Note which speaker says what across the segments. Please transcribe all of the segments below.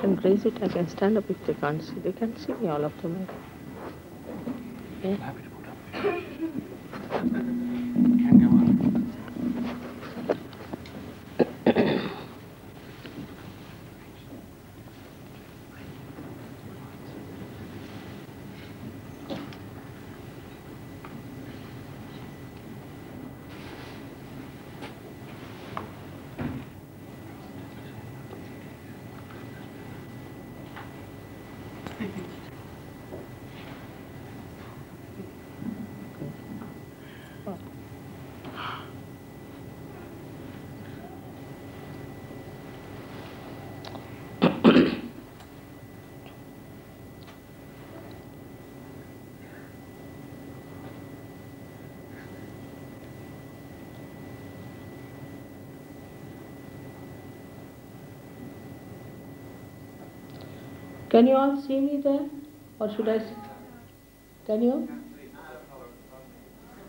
Speaker 1: can raise it, I can stand up if they can't see. They can see me, all of them. Yeah.
Speaker 2: I'm happy to put up with it. Can go on.
Speaker 1: Can you all see me there? Or should I sit? Can you?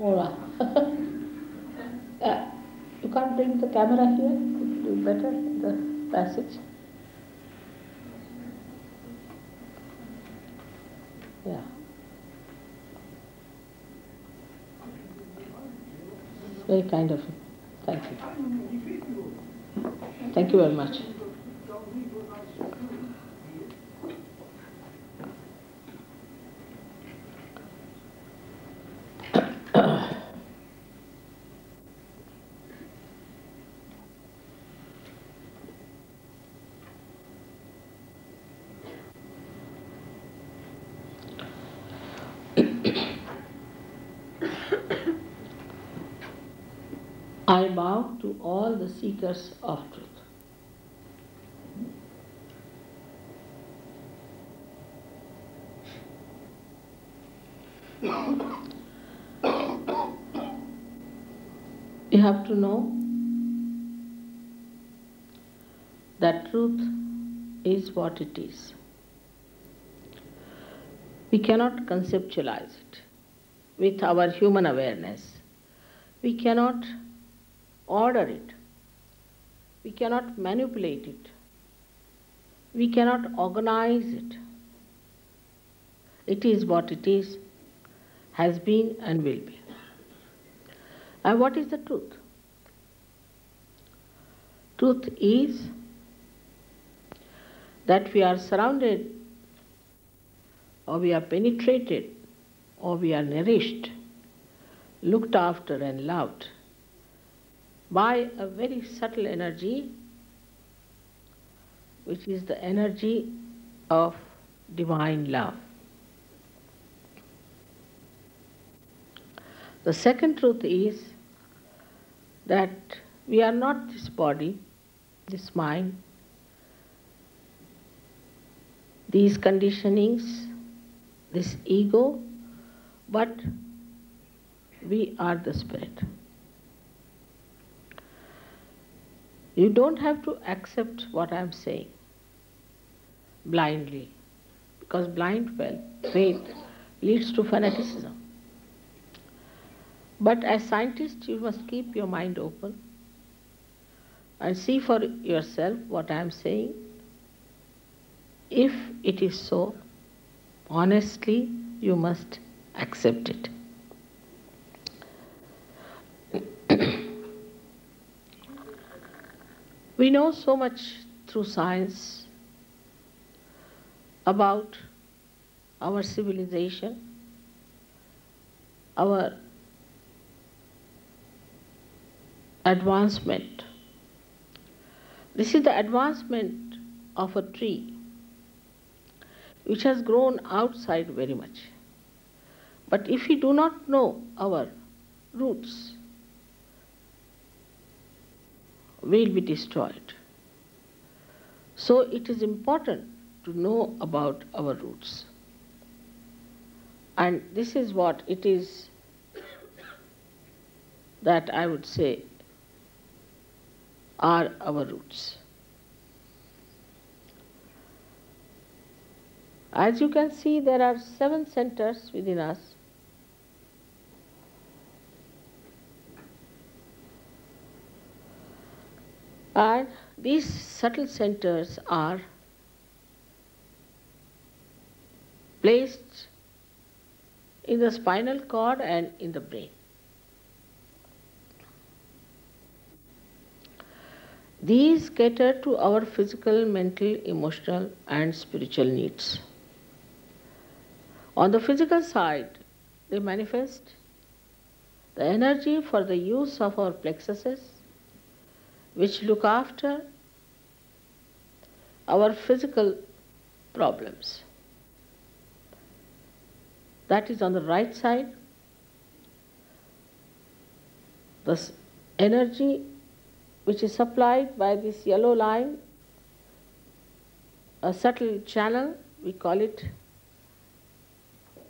Speaker 1: All right. You can't bring the camera here? Could you do better in the passage? Yeah. Very kind of you. Thank you. Thank you very much. I bow to all the seekers of truth. You have to know that truth is what it is. We cannot conceptualize it with our human awareness. We cannot order it. We cannot manipulate it. We cannot organize it. It is what it is, has been and will be. And what is the truth? Truth is that we are surrounded, or we are penetrated, or we are nourished, looked after and loved by a very subtle energy, which is the energy of divine love. The second truth is that we are not this body, this mind, these conditionings, this ego, but we are the spirit. You don't have to accept what I am saying blindly, because blind faith leads to fanaticism. But as scientists, you must keep your mind open and see for yourself what I am saying. If it is so, honestly, you must accept it. We know so much through science about our civilization, our advancement. This is the advancement of a tree which has grown outside very much. But if we do not know our roots, we will be destroyed. So it is important to know about our roots. And this is what it is that I would say are our roots. As you can see, there are 7 centers within us. And these subtle centers are placed in the spinal cord and in the brain. These cater to our physical, mental, emotional, and spiritual needs. On the physical side, they manifest the energy for the use of our plexuses, which look after our physical problems. That is on the right side. The energy which is supplied by this yellow line, a subtle channel, we call it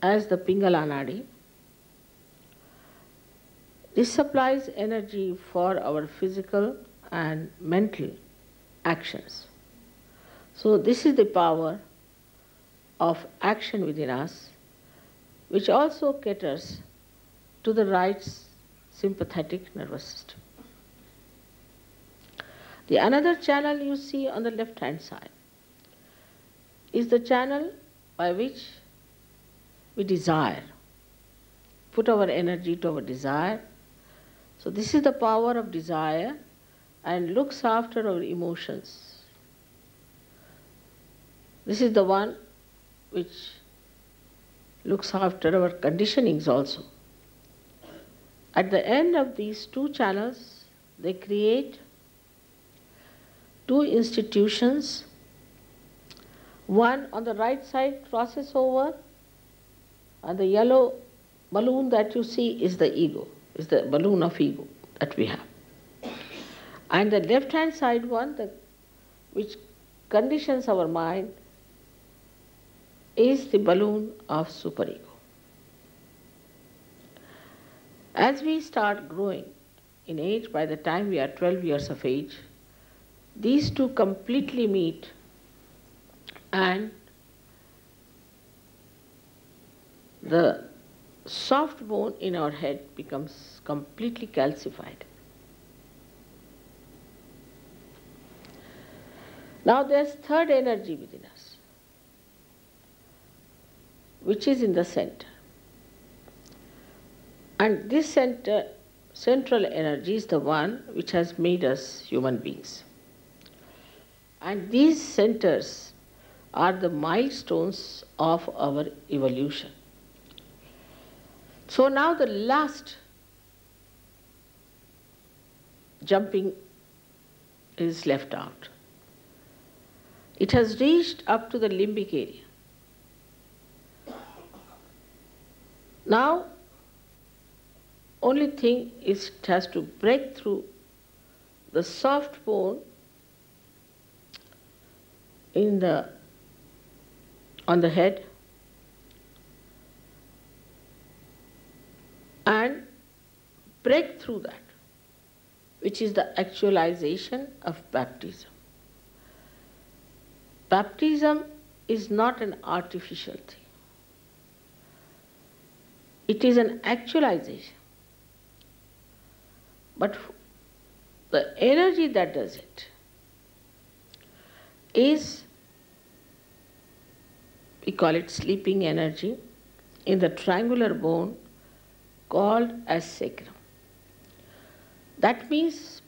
Speaker 1: as the Pingala Nadi. This supplies energy for our physical and mental actions. So this is the power of action within us, which also caters to the right sympathetic nervous system. The another channel you see on the left hand side is the channel by which we desire, put our energy to our desire. So this is the power of desire and looks after our emotions. This is the one which looks after our conditionings also. At the end of these two channels, they create two institutions. One on the right side crosses over, and the yellow balloon that you see is the ego, is the balloon of ego that we have. And the left hand side one, which conditions our mind, is the balloon of superego. As we start growing in age, by the time we are 12 years of age, these two completely meet and the soft bone in our head becomes completely calcified. Now there's third energy within us, which is in the center. And this central energy is the one which has made us human beings. And these centers are the milestones of our evolution. So now the last jumping is left out. It has reached up to the limbic area. Now, only thing is it has to break through the soft bone on the head and break through that, which is the actualization of baptism. Baptism is not an artificial thing. It is an actualization. But the energy that does it is, we call it sleeping energy, in the triangular bone called as sacrum. That means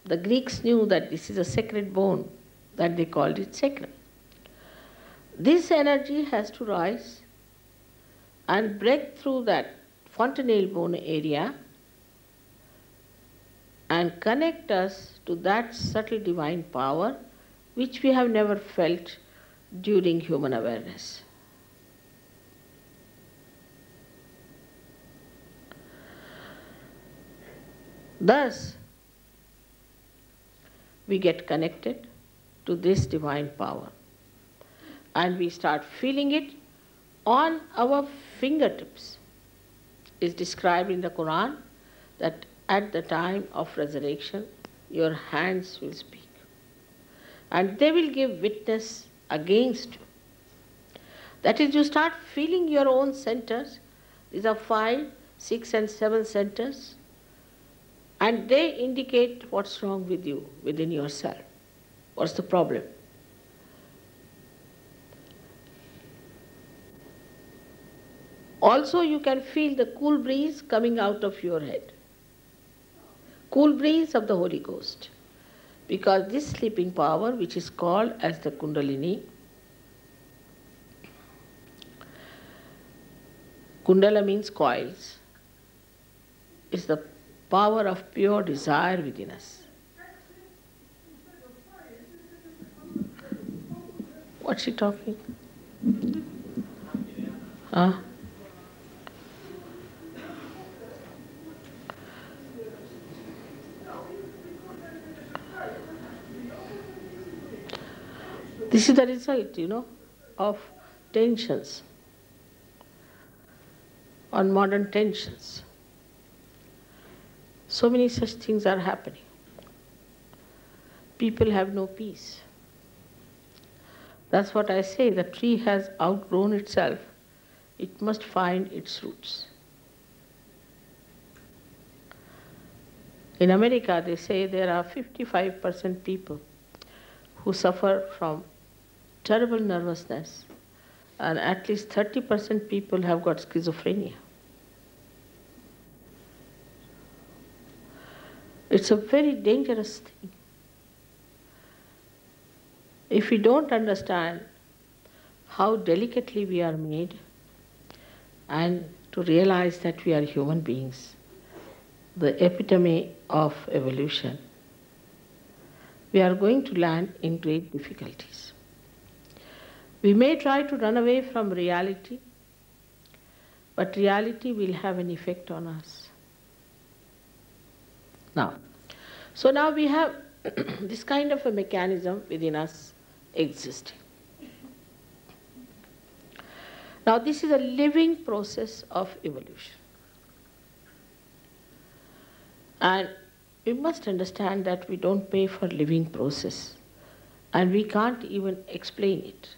Speaker 1: the Greeks knew that this is a sacred bone, that they called it sacrum. This energy has to rise and break through that fontanelle bone area and connect us to that subtle divine power which we have never felt during human awareness. Thus, we get connected to this divine power and we start feeling it on our fingertips. It's described in the Quran that at the time of resurrection, your hands will speak and they will give witness against you. That is, you start feeling your own centers. These are 5, 6 and 7 centers, and they indicate what's wrong with you, within yourself. What's the problem? Also, you can feel the cool breeze coming out of your head. Cool breeze of the Holy Ghost. Because this sleeping power, which is called as the Kundalini, Kundala means coils, is the power of pure desire within us. What's she talking? Huh? This is the result, of tensions, on modern tensions. So many such things are happening. People have no peace. That's what I say, the tree has outgrown itself. It must find its roots. In America, they say there are 55% people who suffer from terrible nervousness, and at least 30% people have got schizophrenia. It's a very dangerous thing. If we don't understand how delicately we are made and to realize that we are human beings, the epitome of evolution, we are going to land in great difficulties. We may try to run away from reality, but reality will have an effect on us. Now we have this kind of a mechanism within us existing. Now this is a living process of evolution. And we must understand that we don't pay for living process, and we can't even explain it.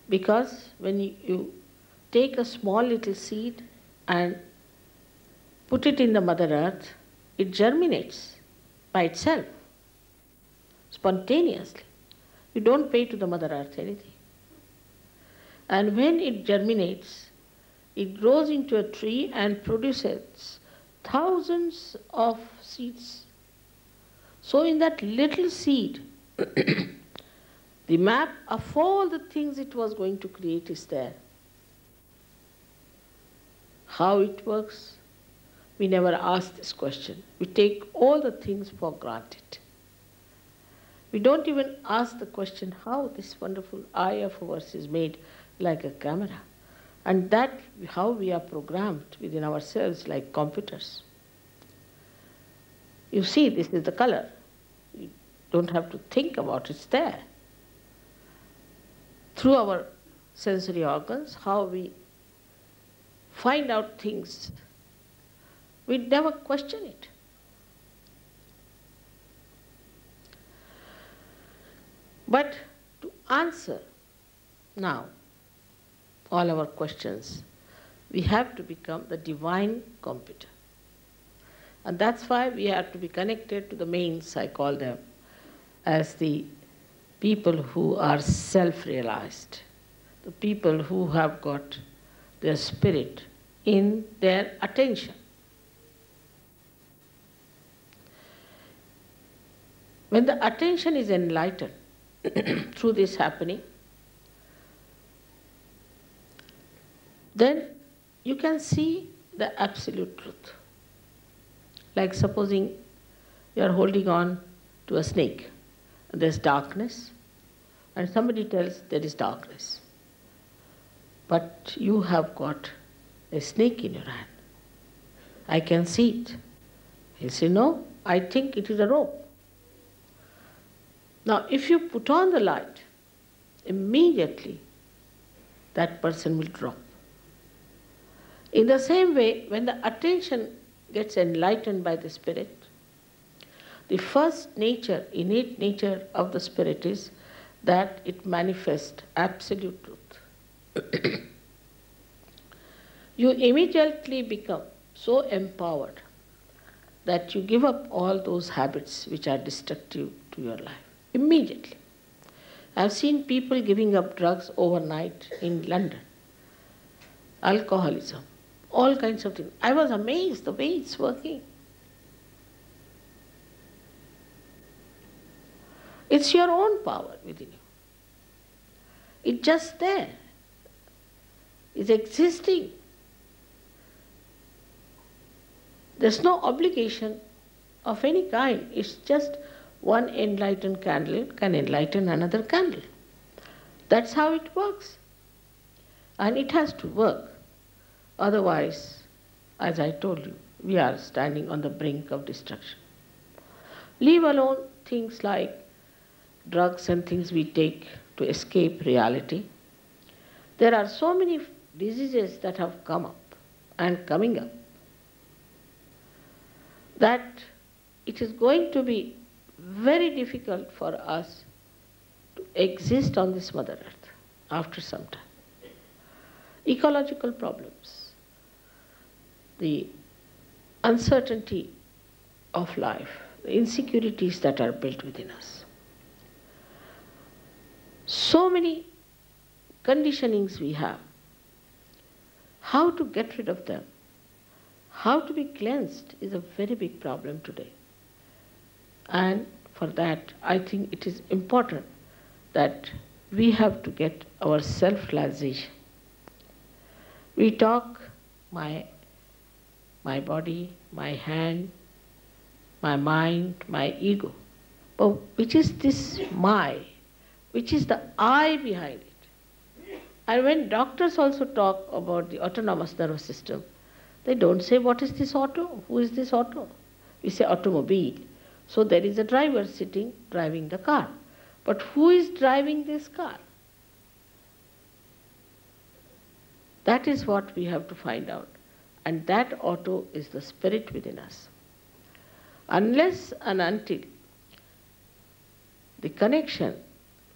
Speaker 1: Because when you take a small little seed and put it in the Mother Earth, it germinates by itself, spontaneously. You don't pay to the Mother Earth anything. And when it germinates, it grows into a tree and produces thousands of seeds. So in that little seed, the map of all the things it was going to create is there. How it works, we never ask this question. We take all the things for granted. We don't even ask the question how this wonderful eye of ours is made like a camera, and that how we are programmed within ourselves like computers. You see, this is the color. You don't have to think about it, it's there. Through our sensory organs, how we find out things, we never question it. But to answer now all our questions, we have to become the divine computer. And that's why we have to be connected to the mains, I call them, as the people who are self-realized, the people who have got their spirit in their attention. When the attention is enlightened through this happening, then you can see the absolute truth. Like supposing you are holding on to a snake, and there's darkness, and somebody tells there is darkness. But you have got a snake in your hand. I can see it. He'll say, no, I think it is a rope. Now, if you put on the light, immediately that person will drop. In the same way, when the attention gets enlightened by the Spirit, the first nature, innate nature of the Spirit is that it manifests absolute truth. You immediately become so empowered that you give up all those habits which are destructive to your life. Immediately. I've seen people giving up drugs overnight in London. alcoholism, all kinds of things. I was amazed the way it's working. It's your own power within you. It's just there. It's existing. There's no obligation of any kind. It's just one enlightened candle can enlighten another candle. That's how it works. And it has to work. Otherwise, as I told you, we are standing on the brink of destruction. Leave alone things like drugs and things we take to escape reality. There are so many diseases that have come up and coming up that it is going to be very difficult for us to exist on this Mother Earth after some time. Ecological problems, the uncertainty of life, the insecurities that are built within us. So many conditionings we have. How to get rid of them, how to be cleansed is a very big problem today. And for that, I think it is important that we have to get our self-realization. We talk, my body, my hand, my mind, my ego. But which is this my? Which is the I behind it? And when doctors also talk about the autonomous nervous system, they don't say, what is this auto? Who is this auto? We say automobile. So there is a driver sitting, driving the car. But who is driving this car? That is what we have to find out. And that auto is the spirit within us. Unless and until the connection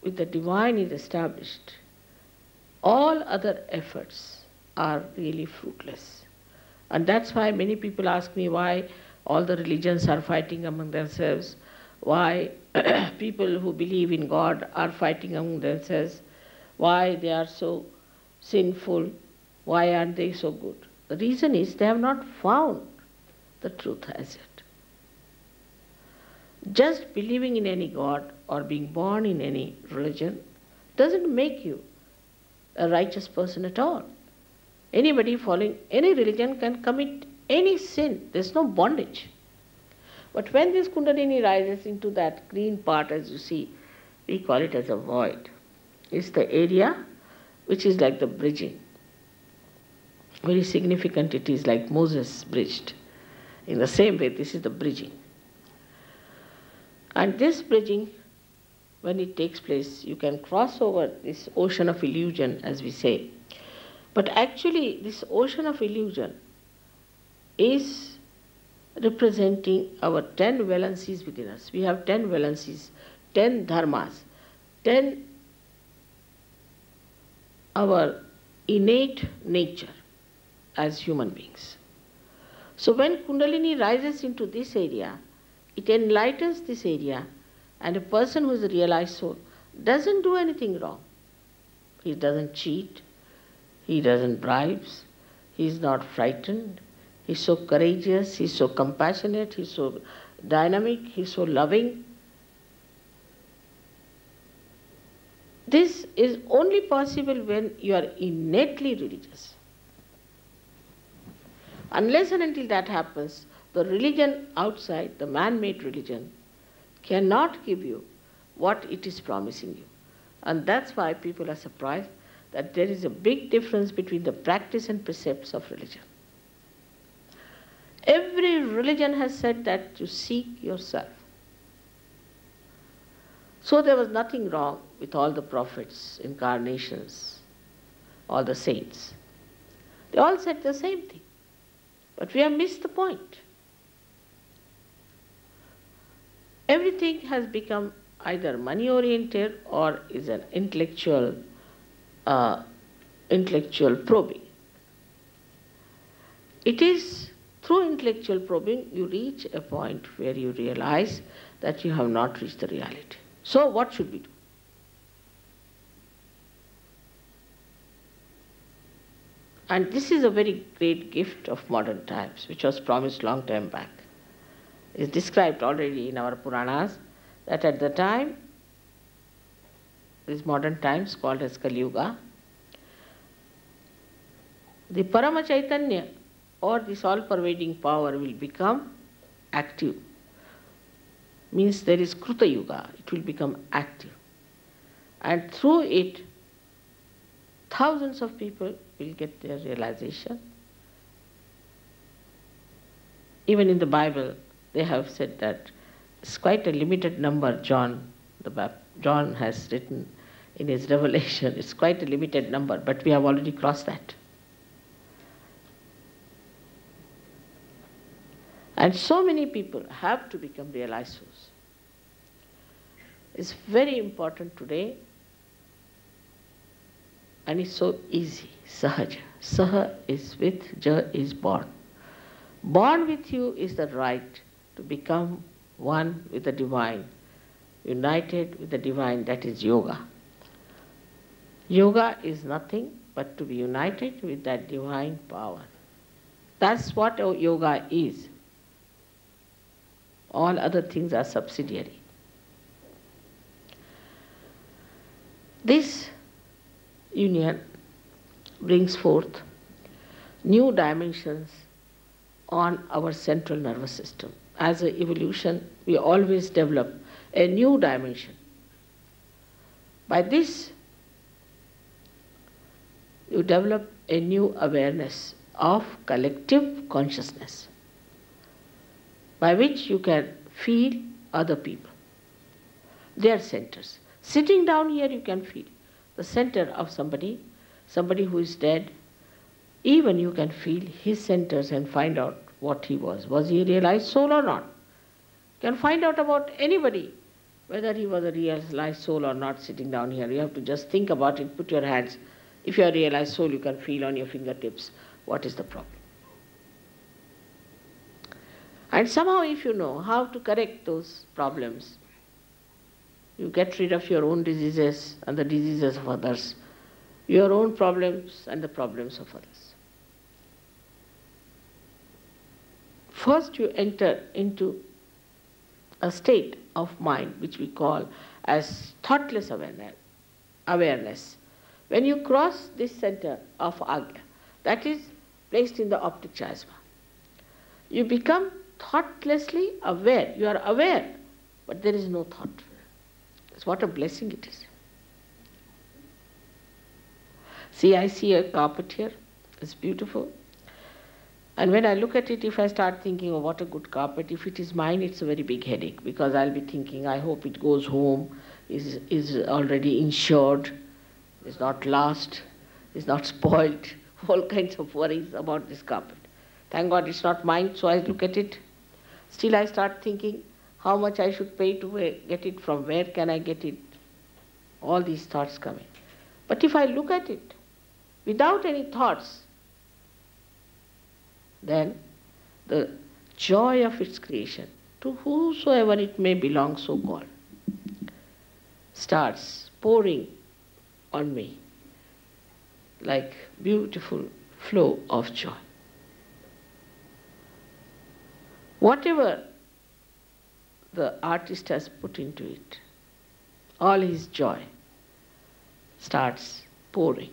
Speaker 1: with the divine is established, all other efforts are really fruitless. And that's why many people ask me why all the religions are fighting among themselves, why people who believe in God are fighting among themselves, why they are so sinful, why aren't they so good? The reason is they have not found the truth as yet. Just believing in any God or being born in any religion doesn't make you a righteous person at all. Anybody following any religion can commit any sin. There's no bondage. But when this Kundalini rises into that green part, as you see, we call it as a void. It's the area which is like the bridging. Very significant it is, like Moses bridged. In the same way, this is the bridging. And this bridging, when it takes place, you can cross over this ocean of illusion, as we say. But actually, this ocean of illusion is representing our 10 valencies within us. We have 10 valencies, 10 dharmas, 10 our innate nature as human beings. So when Kundalini rises into this area, it enlightens this area, and a person who is a realized soul doesn't do anything wrong. He doesn't cheat, he doesn't bribe, he is not frightened, he's so courageous, he's so compassionate, he's so dynamic, he's so loving. This is only possible when you are innately religious. Unless and until that happens, the religion outside, the man-made religion, cannot give you what it is promising you. And that's why people are surprised that there is a big difference between the practice and precepts of religion. Every religion has said that you seek yourself. So there was nothing wrong with all the prophets, incarnations, all the saints. They all said the same thing. But we have missed the point. Everything has become either money-oriented or is an intellectual probing. It is through intellectual probing you reach a point where you realize that you have not reached the reality. So what should we do? And this is a very great gift of modern times, which was promised long time back. It's described already in our Puranas that at the time, these modern times called as Kali Yuga, the Parama Chaitanya or this all-pervading power will become active. Means there is Kruta Yuga, it will become active. And through it, thousands of people will get their realization. Even in the Bible, they have said that it's quite a limited number. John has written in his Revelation, it's quite a limited number, but we have already crossed that. And so many people have to become realized souls. It's very important today, and it's so easy. Sahaja. Saha is with, Ja is born. Born with you is the right to become one with the divine, united with the divine, that is yoga. Yoga is nothing but to be united with that divine power. That's what yoga is. All other things are subsidiary. This union brings forth new dimensions on our central nervous system. As an evolution, we always develop a new dimension. By this, you develop a new awareness of collective consciousness, by which you can feel other people, their centers. Sitting down here, you can feel the center of somebody who is dead. Even you can feel his centers and find out what he was. Was he a realized soul or not? You can find out about anybody, whether he was a realized soul or not, sitting down here. You have to just think about it, put your hands. If you are a realized soul, you can feel on your fingertips what is the problem. And somehow, if you know how to correct those problems, you get rid of your own diseases and the diseases of others, your own problems and the problems of others. First, you enter into a state of mind which we call as thoughtless awareness. When you cross this center of Agya, that is placed in the optic chiasma, you become thoughtlessly aware. You are aware, but there is no thought. What a blessing it is. See, I see a carpet here. It's beautiful. And when I look at it, if I start thinking, oh, what a good carpet, if it is mine, it's a very big headache, because I'll be thinking, I hope it goes home, is already insured, is not lost, is not spoiled, all kinds of worries about this carpet. Thank God it's not mine, so I look at it. Still I start thinking, how much I should pay to get it, from where can I get it? All these thoughts coming. But if I look at it without any thoughts, then the joy of its creation, to whosoever it may belong, so called, starts pouring on me like beautiful flow of joy. Whatever the artist has put into it, all his joy starts pouring.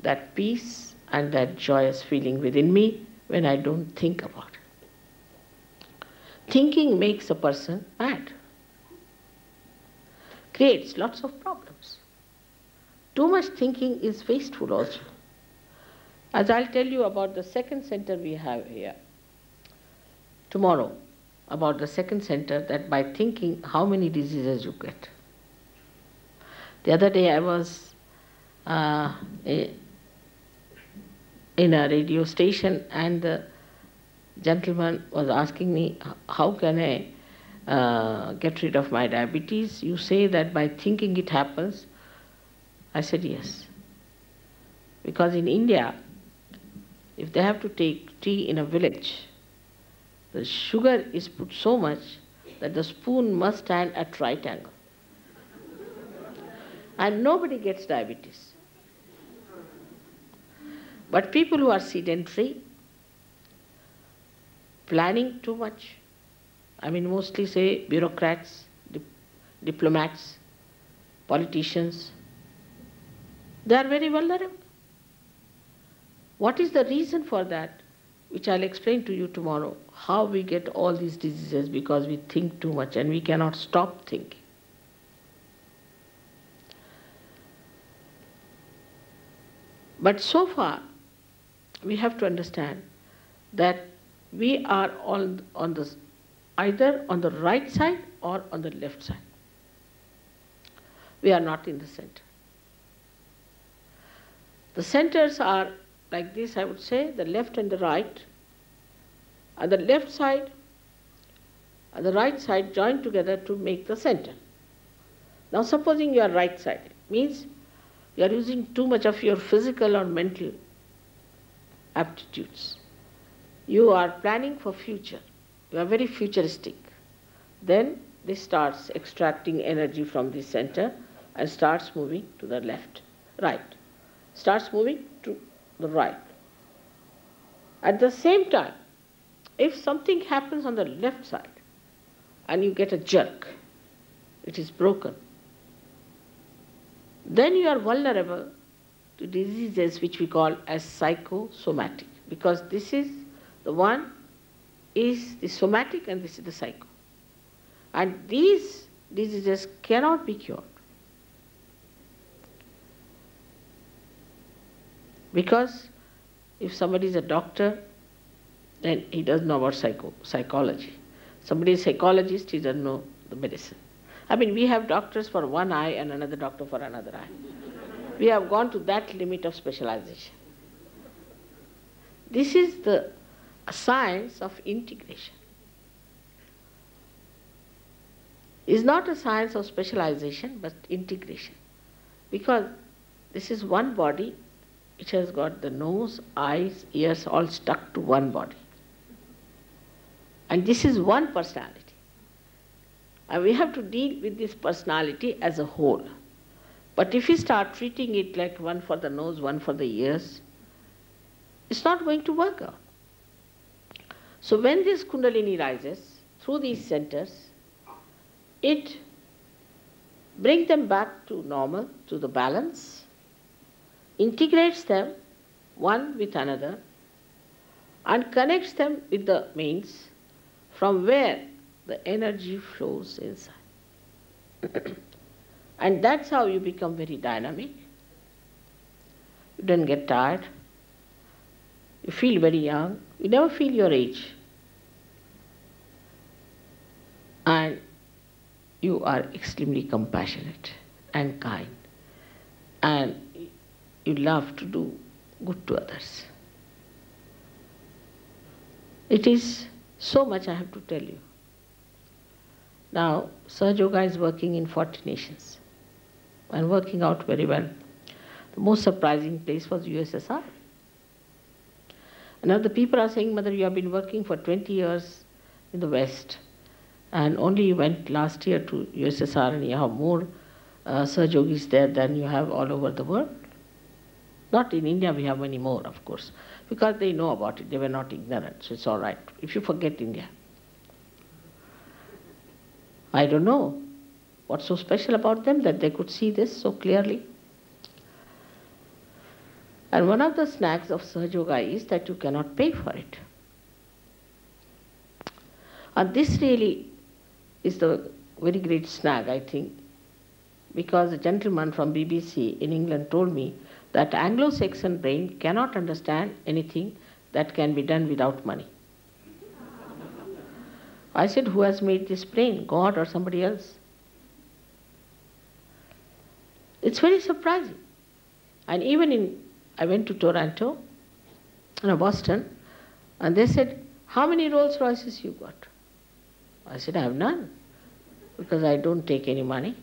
Speaker 1: That peace and that joyous feeling within me when I don't think about it. Thinking makes a person mad, creates lots of problems. Too much thinking is wasteful also. As I'll tell you about the second center we have here tomorrow, about the second center, that by thinking how many diseases you get. The other day I was in a radio station, and the gentleman was asking me, how can I get rid of my diabetes? You say that by thinking it happens. I said yes. Because in India, if they have to take tea in a village, the sugar is put so much that the spoon must stand at right angle. And nobody gets diabetes. But people who are sedentary, planning too much, I mean mostly say bureaucrats, diplomats, politicians, they are very vulnerable. What is the reason for that? Which I'll explain to you tomorrow, how we get all these diseases because we think too much and we cannot stop thinking. But so far, we have to understand that we are either on the right side or on the left side. We are not in the center. The centers are like this, I would say, the left and the right. And the left side and the right side join together to make the center. Now supposing you are right-sided, means you are using too much of your physical or mental aptitudes. You are planning for future. You are very futuristic. Then this starts extracting energy from the center and starts moving to the left, right. Starts moving to the right. At the same time, if something happens on the left side and you get a jerk, it is broken, then you are vulnerable to diseases which we call as psychosomatic, because this is the one is the somatic and this is the psycho. And these diseases cannot be cured. Because if somebody is a doctor, then he doesn't know about psychology. Somebody is a psychologist, he doesn't know the medicine. I mean, we have doctors for one eye and another doctor for another eye. We have gone to that limit of specialization. This is the science of integration. It's not a science of specialization, but integration. Because this is one body which has got the nose, eyes, ears all stuck to one body. And this is one personality. And we have to deal with this personality as a whole. But if we start treating it like one for the nose, one for the ears, it's not going to work out. So when this Kundalini rises through these centers, it brings them back to normal, to the balance, integrates them one with another, and connects them with the mains from where the energy flows inside. And that's how you become very dynamic. You don't get tired. You feel very young. You never feel your age. And you are extremely compassionate and kind. And you love to do good to others. It is so much I have to tell you. Now, Sahaja Yoga is working in 40 nations and working out very well. The most surprising place was USSR. And now the people are saying, Mother, you have been working for 20 years in the West and only you went last year to USSR and you have more Sahaja Yogis there than you have all over the world. Not in India, we have many more, of course, because they know about it. They were not ignorant, so it's all right. If you forget India. I don't know what's so special about them that they could see this so clearly. And one of the snags of Sahaja Yoga is that you cannot pay for it. And this really is the very great snag, I think, because a gentleman from BBC in England told me that Anglo-Saxon brain cannot understand anything that can be done without money. I said, who has made this brain, God or somebody else? It's very surprising. And even I went to Toronto, Boston, and they said, how many Rolls Royces you got? I said, I have none, because I don't take any money.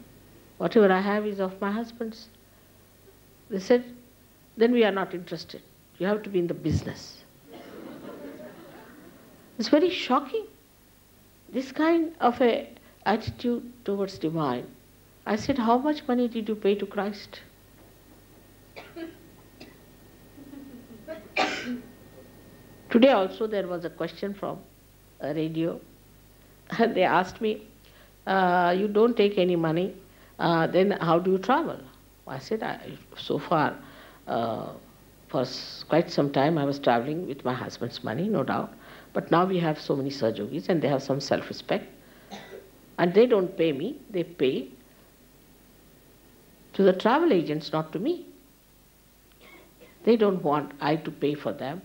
Speaker 1: Whatever I have is of my husband's. They said, then we are not interested. You have to be in the business. It's very shocking. This kind of a attitude towards divine. I said, how much money did you pay to Christ? Today also there was a question from a radio. They asked me, you don't take any money, then how do you travel? I said, so far, for quite some time I was traveling with my husband's money, no doubt. But now we have so many Sahajogis and they have some self-respect. And they don't pay me, they pay to the travel agents, not to me. They don't want I to pay for them.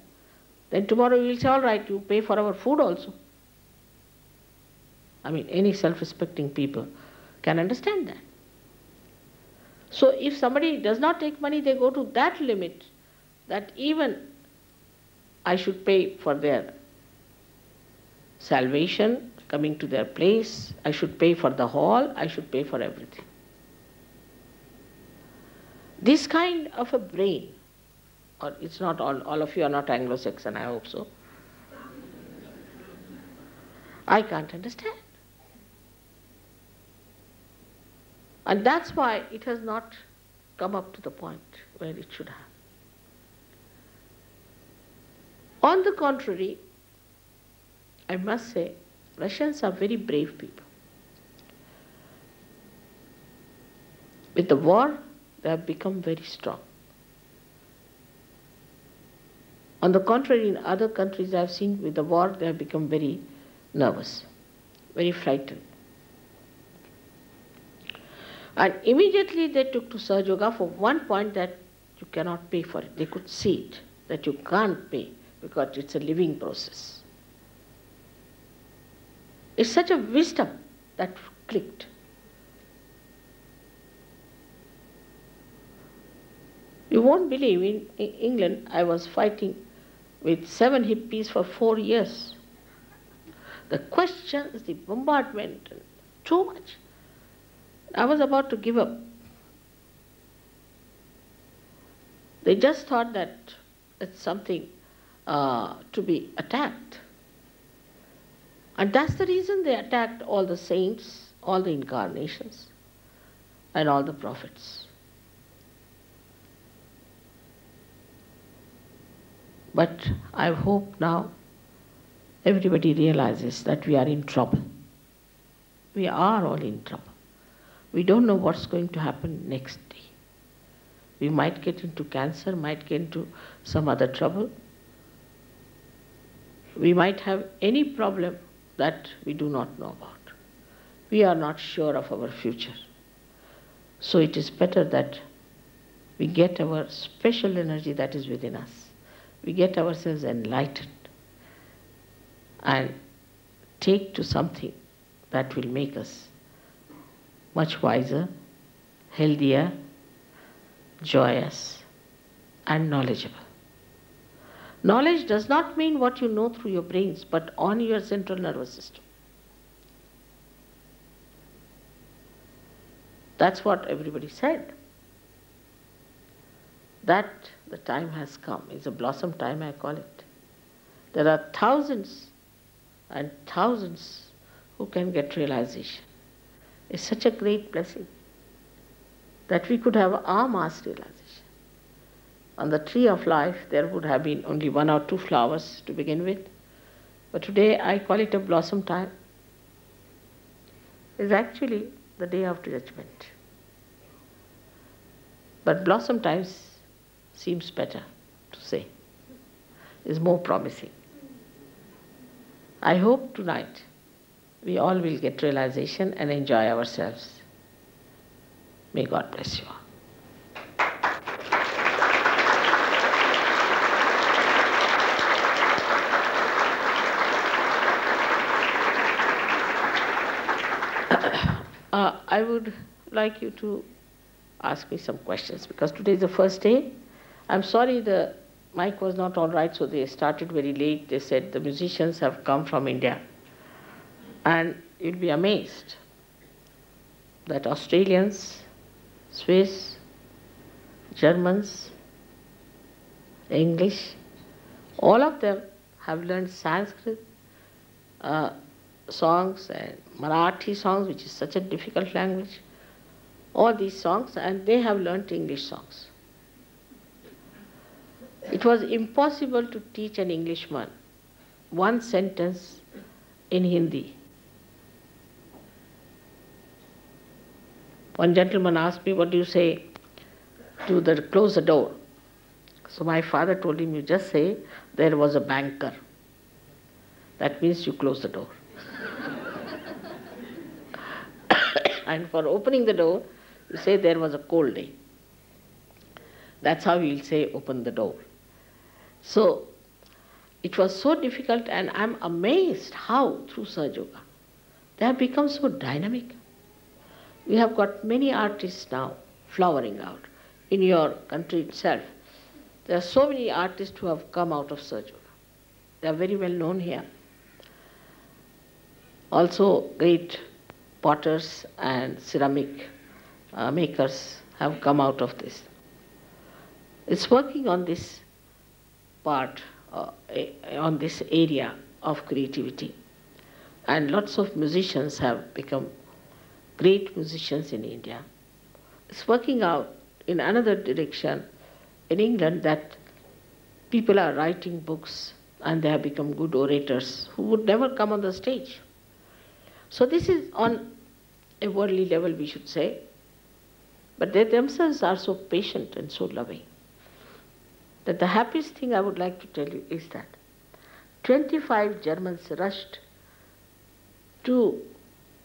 Speaker 1: Then tomorrow we will say, all right, you pay for our food also. I mean, any self-respecting people can understand that. So if somebody does not take money, they go to that limit that even I should pay for their salvation, coming to their place, I should pay for the hall, I should pay for everything. This kind of a brain, or it's not all of you are not Anglo-Saxon, I hope so. I can't understand. And that's why it has not come up to the point where it should have. On the contrary, I must say, Russians are very brave people. With the war, they have become very strong. On the contrary, in other countries I have seen with the war, they have become very nervous, very frightened. And immediately they took to Sahaja Yoga for one point, that you cannot pay for it. They could see it, that you can't pay because it's a living process. It's such a wisdom that clicked. You won't believe, in England I was fighting with 7 hippies for 4 years. The questions, the bombardment, too much. I was about to give up. They just thought that it's something to be attacked. And that's the reason they attacked all the saints, all the incarnations, and all the prophets. But I hope now everybody realizes that we are in trouble. We are all in trouble. We don't know what's going to happen next day. We might get into cancer, might get into some other trouble. We might have any problem that we do not know about. We are not sure of our future. So it is better that we get our special energy that is within us. We get ourselves enlightened and take to something that will make us much wiser, healthier, joyous, and knowledgeable. Knowledge does not mean what you know through your brains, but on your central nervous system. That's what everybody said. That the time has come. It's a blossom time, I call it. There are thousands and thousands who can get realization. It's such a great blessing that we could have our mass realization. On the tree of life, there would have been only 1 or 2 flowers to begin with. But today I call it a blossom time. It's actually the day of judgment. But blossom times seems better to say, is more promising. I hope tonight we all will get realization and enjoy ourselves. May God bless you all. I would like you to ask me some questions because today is the first day. I'm sorry the mic was not all right, so they started very late. They said the musicians have come from India. And you'll be amazed that Australians, Swiss, Germans, English, all of them have learned Sanskrit songs and Marathi songs, which is such a difficult language, all these songs, and they have learned English songs. It was impossible to teach an Englishman one sentence in Hindi. One gentleman asked me, what do you say to close the door? So my father told him, you just say, there was a banker. That means you close the door. And for opening the door, you say there was a cold day. That's how you'll say open the door. So it was so difficult, and I'm amazed how through Sahaja Yoga they have become so dynamic. We have got many artists now flowering out. In your country itself, there are so many artists who have come out of Sahaja Yoga. They are very well known here. Also great potters and ceramic makers have come out of this. It's working on this part, on this area of creativity. And lots of musicians have become great musicians in India. It's working out in another direction in England, that people are writing books and they have become good orators who would never come on the stage. So this is on a worldly level, we should say, but they themselves are so patient and so loving that the happiest thing I would like to tell you is that 25 Germans rushed to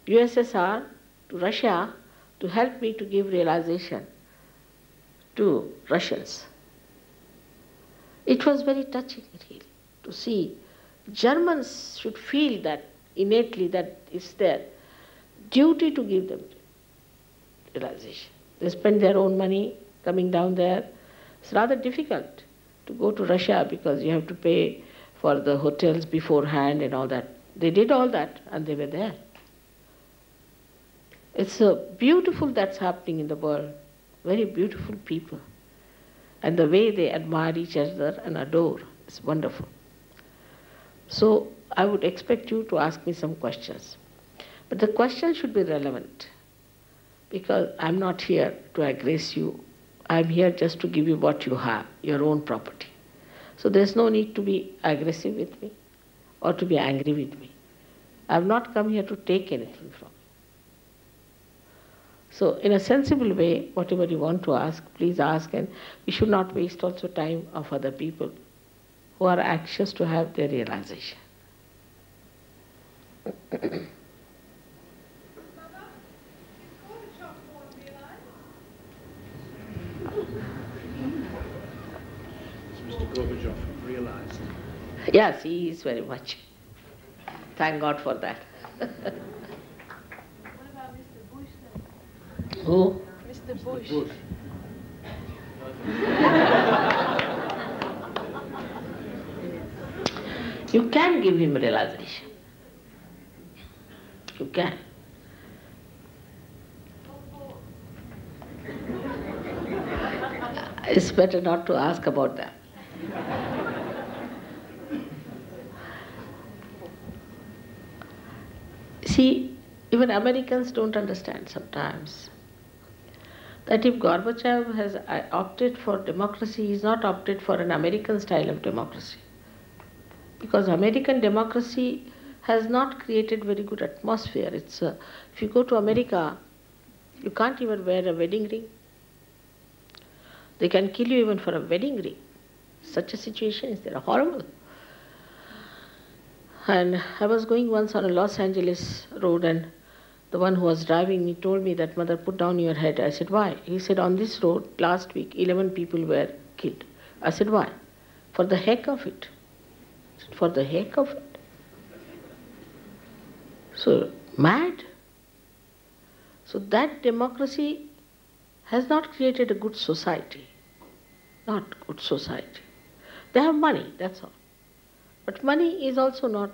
Speaker 1: USSR, to Russia, to help me to give realization to Russians. It was very touching, really, to see Germans should feel that innately, that it's their duty to give them realization. They spend their own money coming down there. It's rather difficult to go to Russia because you have to pay for the hotels beforehand and all that. They did all that and they were there. It's beautiful that's happening in the world. Very beautiful people. And the way they admire each other and adore is wonderful. So I would expect you to ask me some questions. But the questions should be relevant, because I'm not here to aggress you. I'm here just to give you what you have, your own property. So there's no need to be aggressive with me or to be angry with me. I've not come here to take anything from you. So in a sensible way, whatever you want to ask, please ask, and we should not waste also time of other people who are anxious to have their realization.
Speaker 2: Mr. Gorbachev realized.
Speaker 1: Yes, he is very much. Thank God for that.
Speaker 3: What about Mr. Bush then?
Speaker 1: Who?
Speaker 3: Mr. Bush.
Speaker 2: Bush.
Speaker 1: You can give him realization. You can. It's better not to ask about that. See, even Americans don't understand sometimes that if Gorbachev has opted for democracy, he's not opted for an American style of democracy. Because American democracy has not created very good atmosphere. If you go to America, you can't even wear a wedding ring. They can kill you even for a wedding ring. Such a situation is there, horrible. And I was going once on a Los Angeles road, and the one who was driving me told me that, "Mother, put down your head." I said, "Why?" He said, "On this road last week 11 people were killed." I said, "Why?" "For the heck of it." I said, "For the heck of it?" So, mad. So that democracy has not created a good society. Not good society. They have money, that's all. But money is also not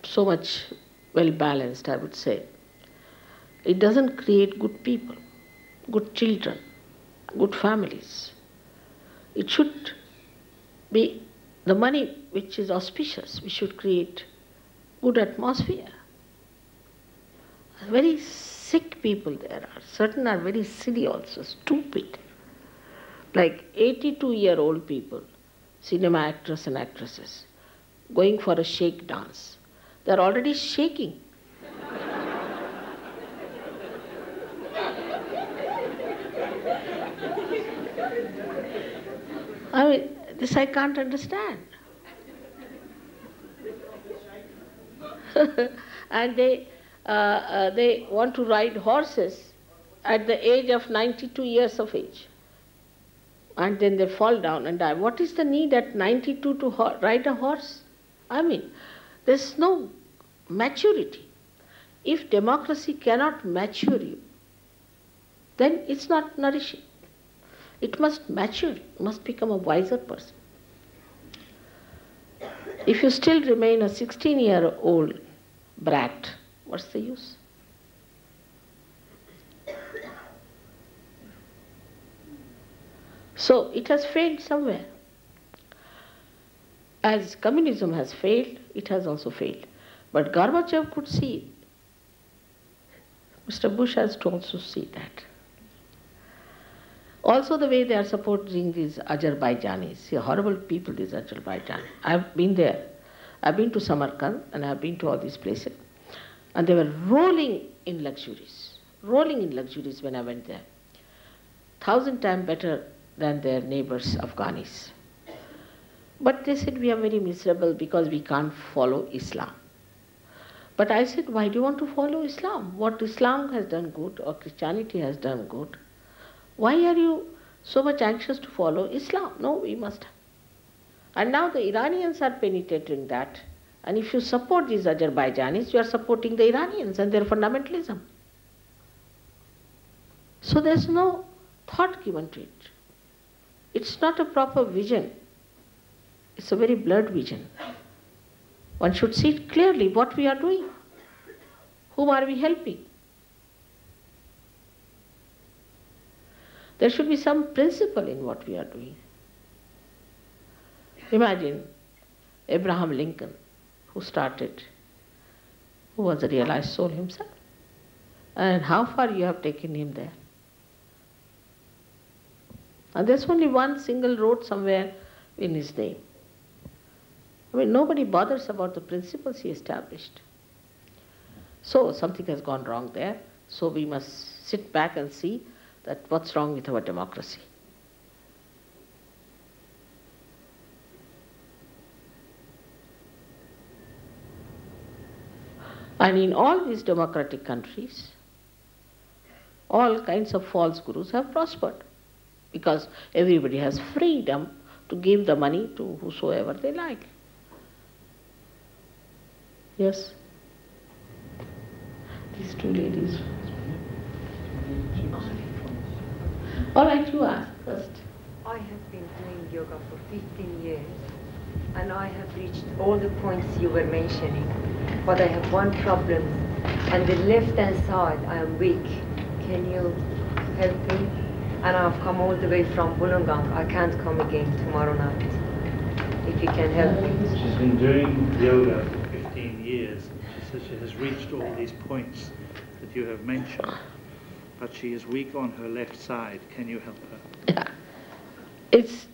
Speaker 1: so much well balanced, I would say. It doesn't create good people, good children, good families. It should be the money which is auspicious. We should create good atmosphere. Very sick people there are. Certain are very silly also, stupid. like 82-year-old people, cinema actors and actresses, going for a shake dance. They're already shaking. I mean, this I can't understand. And they want to ride horses at the age of 92 years of age. And then they fall down and die. What is the need at 92 to ride a horse? I mean, there's no maturity. If democracy cannot mature you, then it's not nourishing. It must mature, you must become a wiser person. If you still remain a 16-year-old brat, what's the use? So it has failed somewhere. As communism has failed, it has also failed. But Gorbachev could see it. Mr. Bush has to also see that. Also the way they are supporting these Azerbaijanis. See, horrible people, these Azerbaijanis. I've been there. I've been to Samarkand and I've been to all these places. And they were rolling in luxuries when I went there. 1,000 times better than their neighbors, Afghanis. But they said, we are very miserable because we can't follow Islam. But I said, why do you want to follow Islam? What Islam has done good or Christianity has done good, why are you so much anxious to follow Islam? No, we must. And now the Iranians are penetrating that. And if you support these Azerbaijanis, you are supporting the Iranians and their fundamentalism. So there's no thought given to it. It's not a proper vision. It's a very blurred vision. One should see clearly what we are doing. Whom are we helping? There should be some principle in what we are doing. Imagine Abraham Lincoln, who was a realized soul himself. And how far you have taken him there. And there's only one single road somewhere in his name. I mean, nobody bothers about the principles he established. So something has gone wrong there. So we must sit back and see that what's wrong with our democracy. And in all these democratic countries, all kinds of false gurus have prospered because everybody has freedom to give the money to whosoever they like. Yes? These two ladies. All right, you ask first.
Speaker 4: I have been doing yoga for 15 years and I have reached all the points you were mentioning. But I have one problem. On the left-hand side, I am weak. Can you help me? And I've come all the way from Wollongong. I can't come again tomorrow night. If you can help me.
Speaker 2: She's been doing yoga for 15 years. She says she has reached all these points that you have mentioned. But she is weak on her left side. Can you help her?
Speaker 1: Yeah. It's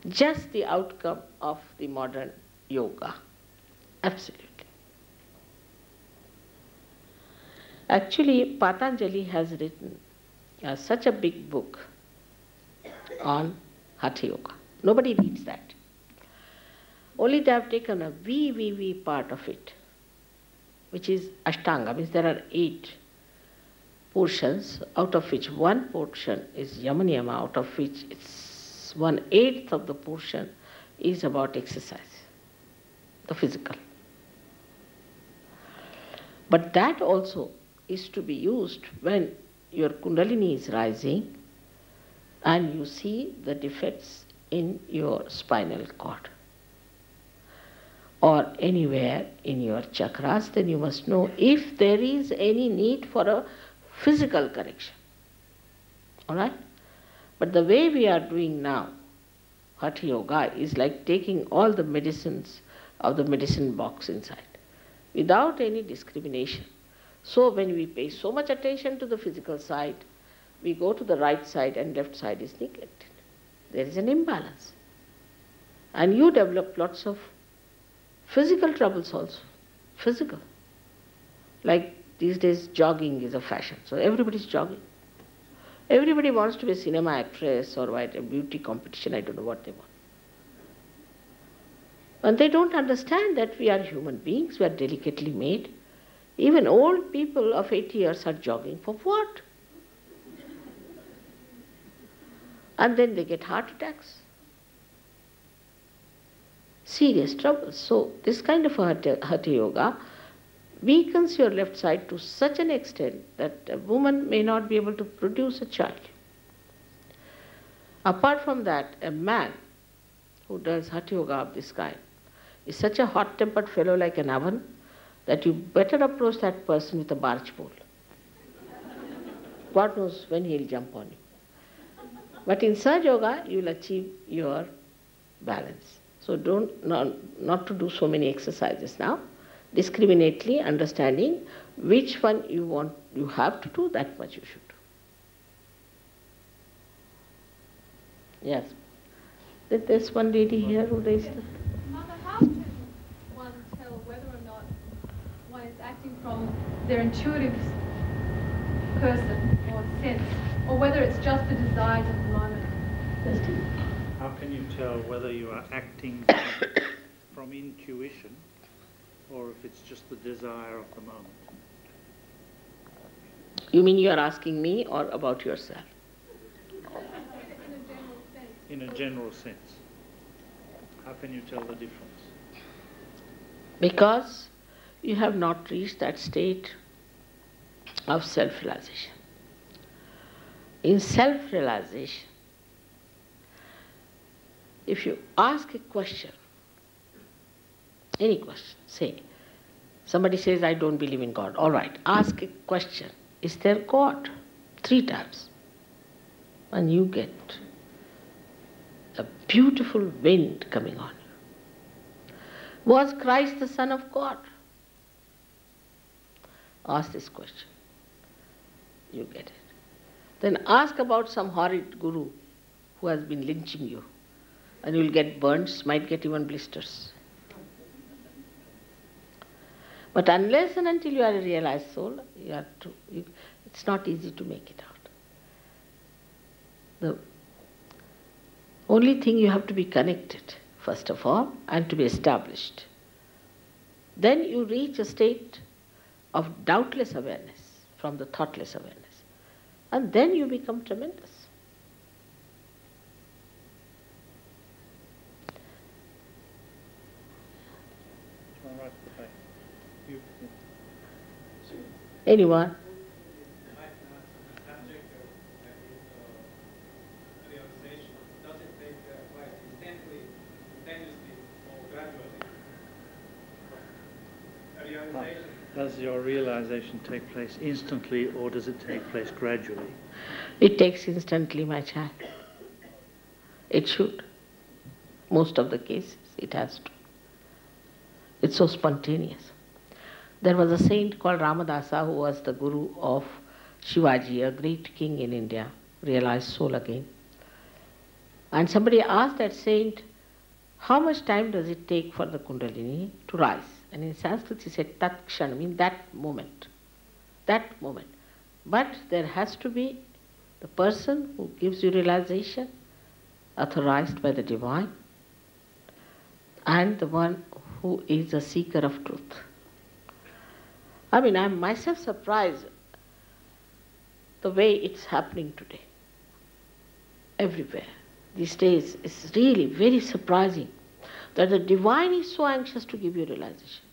Speaker 1: just the outcome of the modern yoga. Absolutely. Actually, Patanjali has written such a big book on Hatha Yoga. Nobody reads that. Only they have taken a wee part of it, which is Ashtanga, means there are 8 portions, out of which one portion is Yamaniyama, out of which it's 1/8 of the portion is about exercise, the physical. But that also is to be used when your Kundalini is rising and you see the defects in your spinal cord or anywhere in your chakras, then you must know if there is any need for a physical correction. All right? But the way we are doing now, Hatha Yoga, is like taking all the medicines of the medicine box inside, without any discrimination. So when we pay so much attention to the physical side, we go to the right side and left side is neglected. there is an imbalance. And you develop lots of physical troubles also, physical. Like these days jogging is a fashion, so everybody's jogging. Everybody wants to be a cinema actress or write a beauty competition, I don't know what they want. And they don't understand that we are human beings, we are delicately made. Even old people of 80 years are jogging. For what? And then they get heart attacks. Serious troubles. So this kind of Hatha Yoga weakens your left side to such an extent that a woman may not be able to produce a child. Apart from that, a man who does Hatha Yoga of this kind is such a hot-tempered fellow like an oven that you better approach that person with a barge pole. God knows when he'll jump on you. But in Sahaja Yoga, you will achieve your balance. So not to do so many exercises now. Discriminately understanding which one you have to do, that much you should do. Yes. There's one lady here who raised the...
Speaker 3: Mother, how can one tell whether or not one is acting from their intuitive person or sense, or whether it's just the desires of the moment?
Speaker 2: How can you tell whether you are acting from intuition or if it's just the desire of the moment?
Speaker 1: You mean you are asking me or about yourself?
Speaker 2: In a general sense. How can you tell the difference?
Speaker 1: Because you have not reached that state of self-realization. In self-realization, if you ask a question, any question, say, somebody says, I don't believe in God. All right, ask a question, is there God? 3 times. And you get a beautiful wind coming on you. Was Christ the Son of God? Ask this question. You get it. Then ask about some horrid guru who has been lynching you. And you will get burns, might get even blisters. But unless and until you are a realized soul, it's not easy to make it out. The only thing you have to be connected, first of all, and to be established. Then you reach a state of doubtless awareness from the thoughtless awareness. And then you become tremendous.
Speaker 2: All right, okay. You.
Speaker 1: Anyone?
Speaker 2: Does your realization take place instantly or does it take place gradually?
Speaker 1: It takes instantly, my child. It should. Most of the cases, it has to. It's so spontaneous. There was a saint called Ramadasa who was the guru of Shivaji, a great king in India, realized soul again. And somebody asked that saint, how much time does it take for the Kundalini to rise? And in Sanskrit he said, Tat Kshana, means that moment. That moment. But there has to be the person who gives you realization, authorized by the divine, and the one who is a seeker of truth. I mean, I'm myself surprised the way it's happening today. Everywhere. These days, it's really very surprising that the divine is so anxious to give you realization.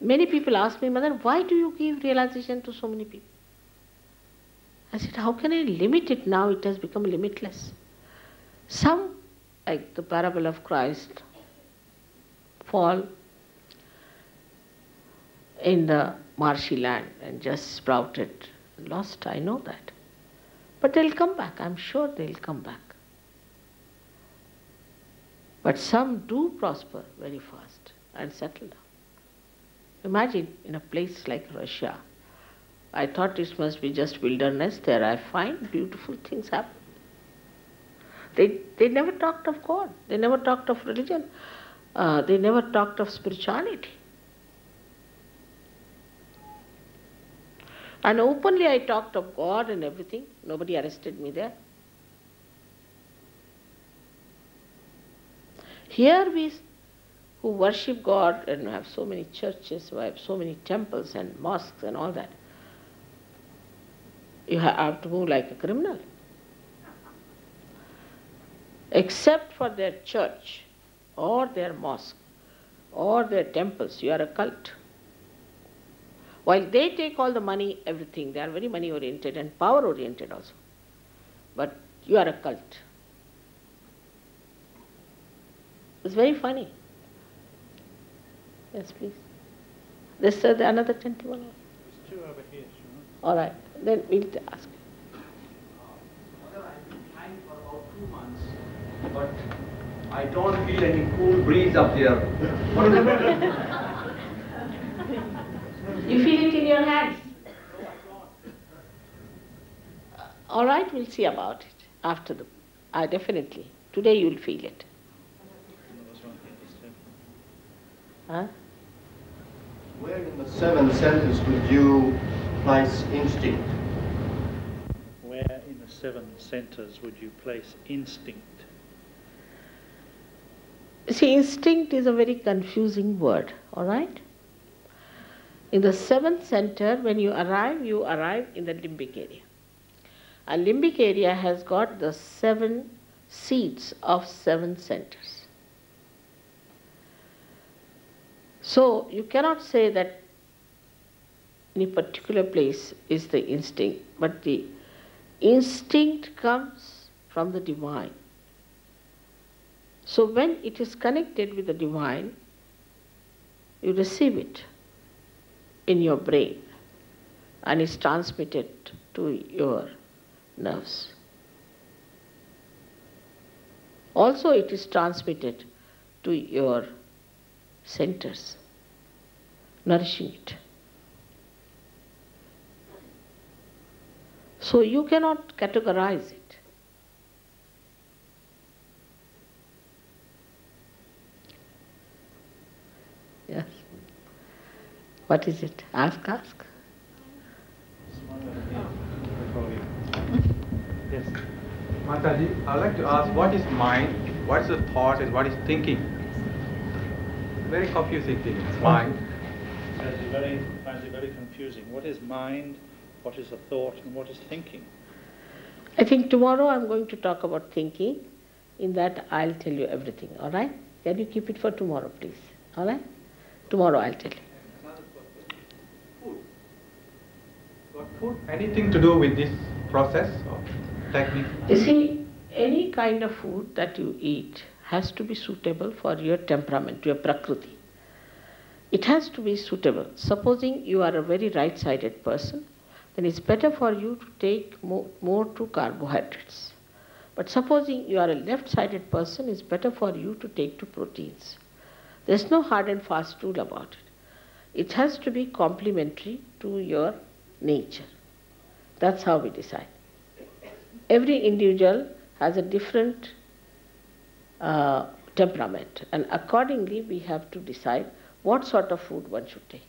Speaker 1: Many people ask me, Mother, why do you give realization to so many people? I said, how can I limit it now? It has become limitless. Some, like the parable of Christ, fall in the marshy land and just sprouted, lost, I know that. But they'll come back, I'm sure they'll come back. But some do prosper very fast and settle down. Imagine in a place like Russia, I thought it must be just wilderness. There I find beautiful things happen. They never talked of God. They never talked of religion. They never talked of spirituality. And openly I talked of God and everything. Nobody arrested me there. Here we who worship God and have so many churches, who have so many temples and mosques and all that, you have to move like a criminal. Except for their church or their mosque or their temples, you are a cult. While they take all the money, everything, they are very money oriented and power oriented also. But you are a cult. It's very funny. Yes, please. This is another gentleman.
Speaker 2: There's two over here, Shrimati.
Speaker 1: All right, then we'll ask.
Speaker 5: Mother, I've been flying for about 2 months, but I don't feel any cool breeze up there.
Speaker 1: You feel it in your hands? All right, we'll see about it after the. Definitely. Today you'll feel it. Huh?
Speaker 6: Where in the 7 centers would you place instinct?
Speaker 2: Where in the 7 centers would you place instinct?
Speaker 1: See, instinct is a very confusing word, all right? In the 7th center, when you arrive in the limbic area. A limbic area has got the 7 seats of 7 centers. So you cannot say that any particular place is the instinct, but the instinct comes from the divine. So when it is connected with the divine, you receive it in your brain and it's transmitted to your nerves. Also it is transmitted to your centers, nourishing it. So you cannot categorize it. Yes. What is it? Ask.
Speaker 2: Yes.
Speaker 7: Mataji, I'd like to ask, what is mind, what is the thought, and what is thinking? Very confusing thing. Mind.
Speaker 2: Finds it very confusing. What is mind, what is a thought, and what is thinking?
Speaker 1: I think tomorrow I'm going to talk about thinking. In that I'll tell you everything, all right? Can you keep it for tomorrow, please? All right? Tomorrow I'll tell you.
Speaker 7: Another question. Food. Got food anything to do with this process or technique?
Speaker 1: You see, any kind of food that you eat has to be suitable for your temperament, your prakriti. It has to be suitable. Supposing you are a very right-sided person, then it's better for you to take more to carbohydrates. But supposing you are a left-sided person, it's better for you to take to proteins. There's no hard and fast rule about it. It has to be complementary to your nature. That's how we decide. Every individual has a different temperament, and accordingly we have to decide what sort of food one should take.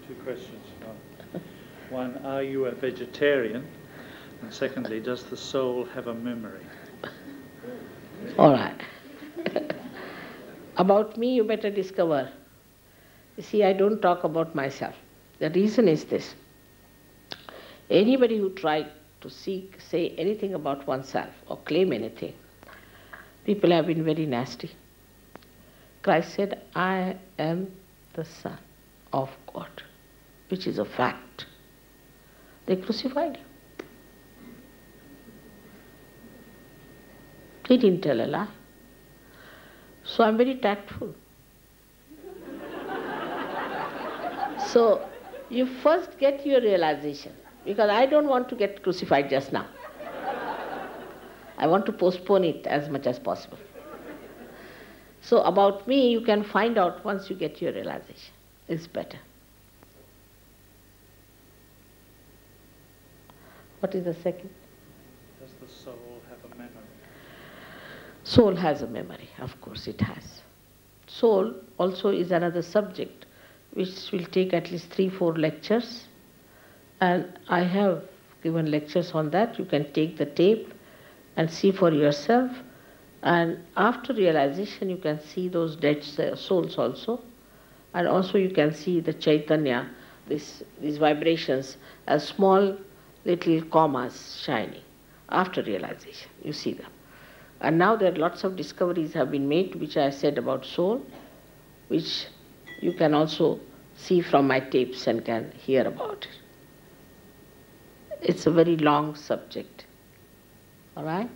Speaker 2: Two questions. One, are you a vegetarian? And secondly, does the soul have a memory?
Speaker 1: All right. About me, you better discover. You see, I don't talk about myself. The reason is this. Anybody who tried to say anything about oneself or claim anything, people have been very nasty. Christ said, I am the Son of God, which is a fact. They crucified him. He didn't tell a lie. So I'm very tactful. So you first get your realization, because I don't want to get crucified just now. I want to postpone it as much as possible. So about me, you can find out once you get your realization. It's better. What is the second?
Speaker 2: Does the soul have a memory?
Speaker 1: Soul has a memory, of course it has. Soul also is another subject which will take at least 3-4 lectures, and I have given lectures on that. You can take the tape and see for yourself, and after realization you can see those dead souls also, and also you can see the Chaitanya, these vibrations as small little commas shining after realization. You see them. And now there are lots of discoveries have been made, which I said about soul, which you can also see from my tapes and can hear about it. It's a very long subject. All right?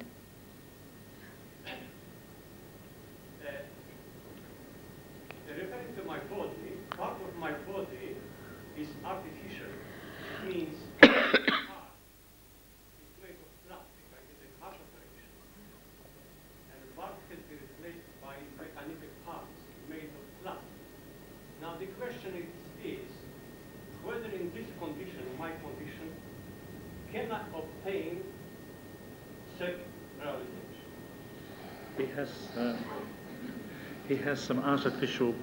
Speaker 5: Referring to my body, part of my body is artificial. It means heart is made of plastic, like it's a heart operation. And the part can be replaced by mechanical parts made of plastic. Now the question is whether in this condition, my condition, can I obtain self-realization?
Speaker 2: He has some artificial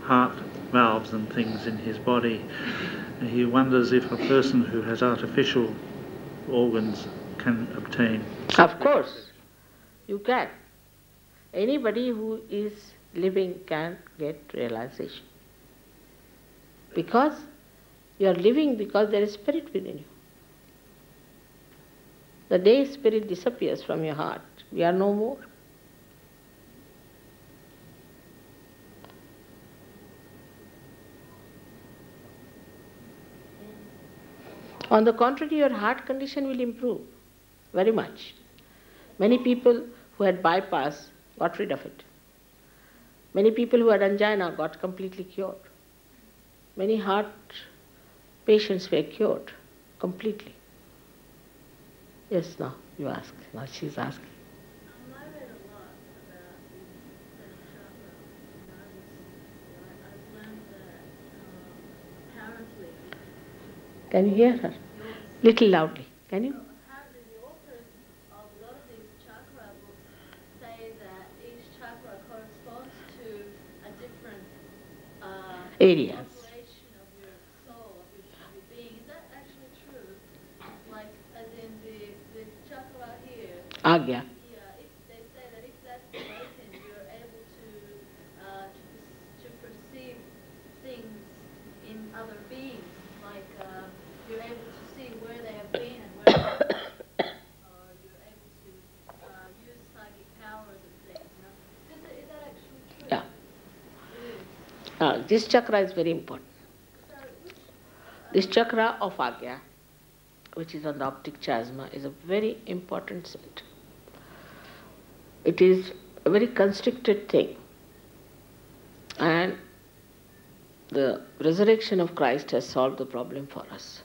Speaker 2: heart valves and things in his body. He wonders if a person who has artificial organs can obtain.
Speaker 1: Of course, you can. Anybody who is living can get realization. Because you are living because there is spirit within you. The day spirit disappears from your heart, we are no more. On the contrary, your heart condition will improve very much. Many people who had bypass got rid of it. Many people who had angina got completely cured. Many heart patients were cured completely. Yes, now you ask. Now she's asking.
Speaker 8: I read a lot about the chakra. I've learned that apparently.
Speaker 1: Can you hear her? Little loudly. Can you?
Speaker 8: Apparently the authors of a lot of these chakra books say that each chakra corresponds to a different
Speaker 1: Areas.
Speaker 8: operation of your soul, of your being. Is that actually true? Like, as in the chakra here.
Speaker 1: Agya.
Speaker 8: Yeah, if they say that if that's awakened, you're able to perceive things in other beings. Like you're able to see where they have been and where they have been, or you're able to use psychic powers and things. You know? Is that actually true?
Speaker 1: Yeah.
Speaker 8: It is.
Speaker 1: This chakra is very important. This chakra of Agya, which is on the optic chiasma, is a very important center. It is a very constricted thing. And the resurrection of Christ has solved the problem for us.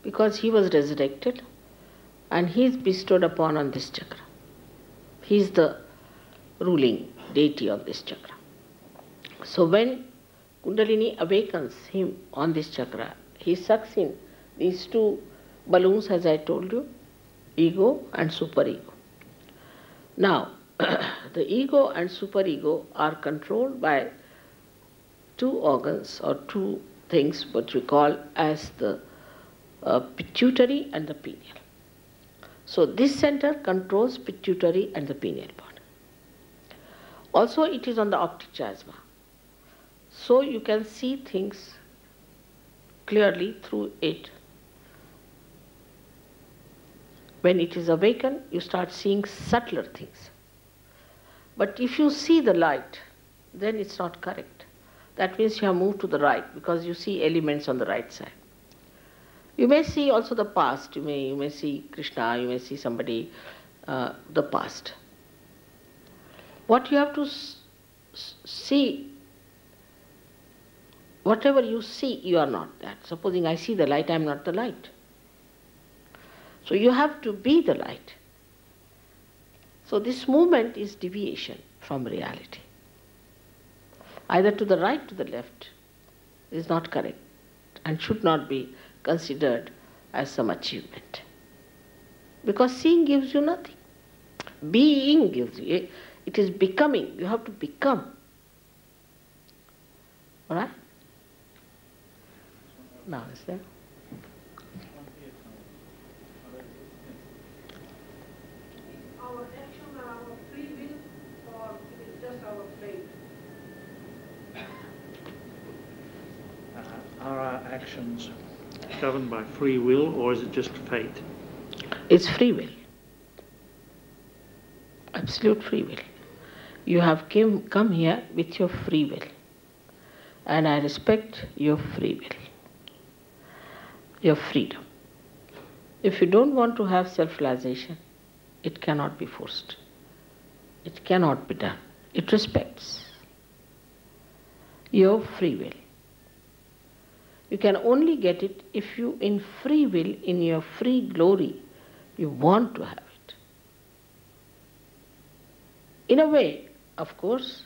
Speaker 1: Because he was resurrected and he is bestowed upon on this chakra. He is the ruling deity of this chakra. So when Kundalini awakens him on this chakra, he sucks in these two balloons, as I told you, ego and superego. Now, the ego and superego are controlled by two organs or two things what we call as the pituitary and the pineal. So this center controls pituitary and the pineal body. Also it is on the optic chiasma. So you can see things clearly through it. When it is awakened, you start seeing subtler things. But if you see the light, then it's not correct. That means you have moved to the right because you see elements on the right side. You may see also the past. You may see Krishna, you may see somebody, the past. What you have to see, whatever you see, you are not that. Supposing I see the light, I am not the light. So you have to be the light. So this movement is deviation. from reality. Either to the right, to the left is not correct and should not be considered as some achievement. Because seeing gives you nothing. Being gives you, it is becoming. You have to become. All right? Now, is there?
Speaker 9: Our action are our free will, or it is just our fate?
Speaker 2: Are our actions governed by free will, or is it just fate?
Speaker 1: It's free will. Absolute free will. You have come here with your free will. And I respect your free will, your freedom. If you don't want to have self-realization, it cannot be forced. It cannot be done. It respects your free will. You can only get it if you, in free will, in your free glory, you want to have it. In a way, of course,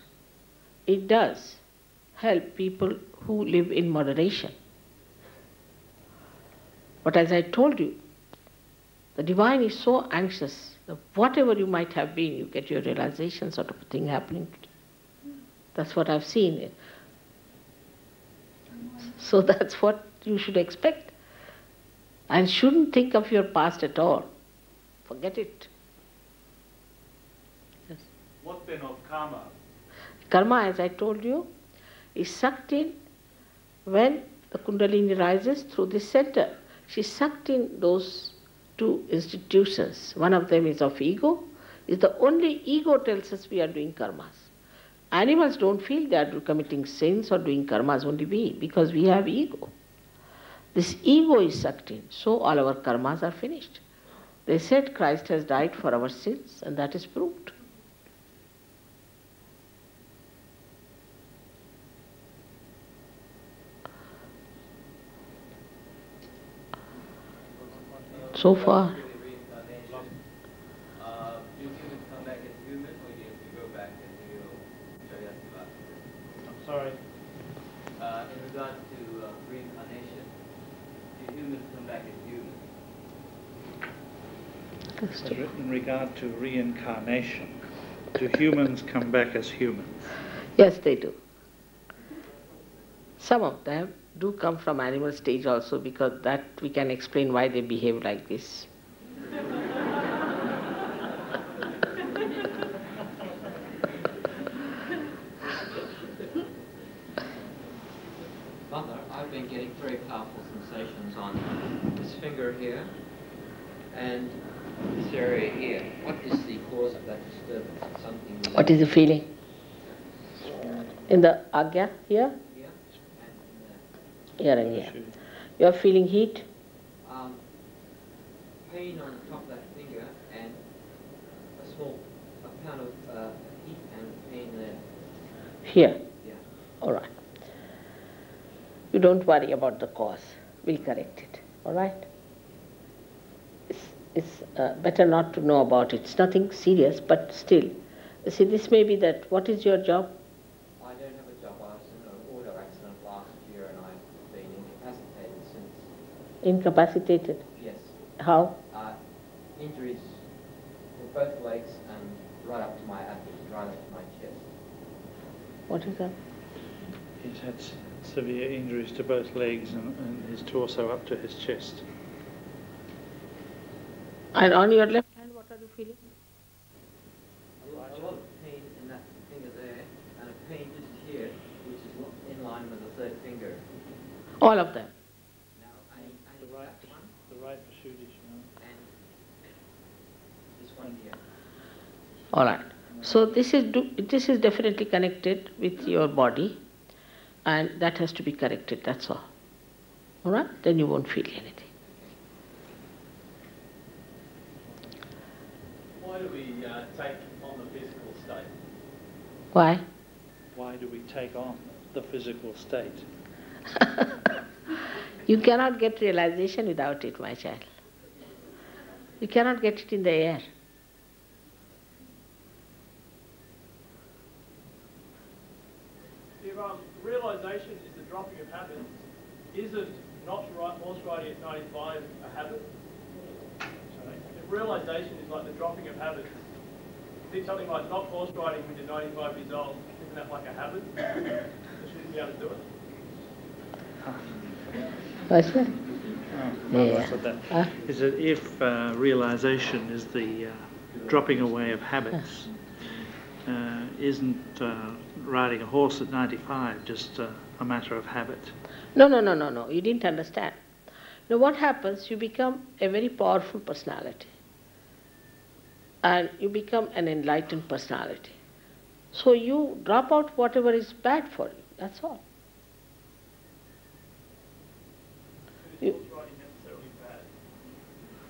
Speaker 1: it does help people who live in moderation. But as I told you, the divine is so anxious that whatever you might have been, you get your realization sort of thing happening. That's what I've seen. So that's what you should expect. And shouldn't think of your past at all. Forget it. Yes.
Speaker 5: What then of karma?
Speaker 1: Karma, as I told you, is sucked in when the Kundalini rises through this center. She's sucked in those two institutions. One of them is of ego. Is the only ego tells us we are doing karmas. Animals don't feel they are committing sins or doing karmas, only we, because we have ego. This ego is sucked in, so all our karmas are finished. They said Christ has died for our sins, and that is proved. So far.
Speaker 2: Sorry.
Speaker 10: In regard to reincarnation, do humans come back as humans?
Speaker 2: In regard to reincarnation, do humans come back as humans?
Speaker 1: Yes, they do. Some of them do come from animal stage also, because that we can explain why they behave like this.
Speaker 10: Mother, I've been getting very powerful sensations on this finger here and this area here. What is the cause of that disturbance? Something.
Speaker 1: What is the feeling? In the agya here?
Speaker 10: Here and
Speaker 1: Here and here. You are feeling heat?
Speaker 10: Pain on the top of that finger and a pound of heat and pain there.
Speaker 1: Here?
Speaker 10: Yeah.
Speaker 1: All right. You don't worry about the cause. We'll correct it. All right? It's better not to know about it. It's nothing serious, but still. You see, this may be that. What is your job?
Speaker 10: I don't have a job. I was in an auto accident last year and I've been incapacitated since.
Speaker 1: Incapacitated?
Speaker 10: Yes.
Speaker 1: How?
Speaker 10: Injuries with both legs and right up to my abdomen, right up to my chest.
Speaker 1: What is that?
Speaker 2: He's had severe injuries to both legs and his torso up to his chest.
Speaker 1: And on your left hand, what are you feeling?
Speaker 10: A lot of pain in that finger there, and a pain just here, which is in line with the third finger.
Speaker 1: All of them.
Speaker 10: Now, I
Speaker 2: The right,
Speaker 10: that one,
Speaker 2: the right prosciutto.
Speaker 10: and this one here.
Speaker 1: All right. So this is definitely connected with your body, and that has to be corrected. That's all. All right. Then you won't feel anything.
Speaker 5: Why do we take on the physical state?
Speaker 1: Why?
Speaker 2: Why do we take on the physical state?
Speaker 1: You cannot get realization without it, my child. You cannot get it in the air.
Speaker 5: if realisation is the dropping of habits, isn't not to write horse riding at 95 a habit? If realisation is like the dropping of habits, I think something like not horse riding when you're 95 years old, isn't that like a habit? You shouldn't be able to do it.
Speaker 1: What's that?
Speaker 2: Is that if realisation is the dropping away of habits, isn't riding a horse at 95 just a matter of habit?
Speaker 1: No, no, no, no, no. You didn't understand. Now what happens, you become a very powerful personality. And you become an enlightened personality. So you drop out whatever is bad for you. That's all.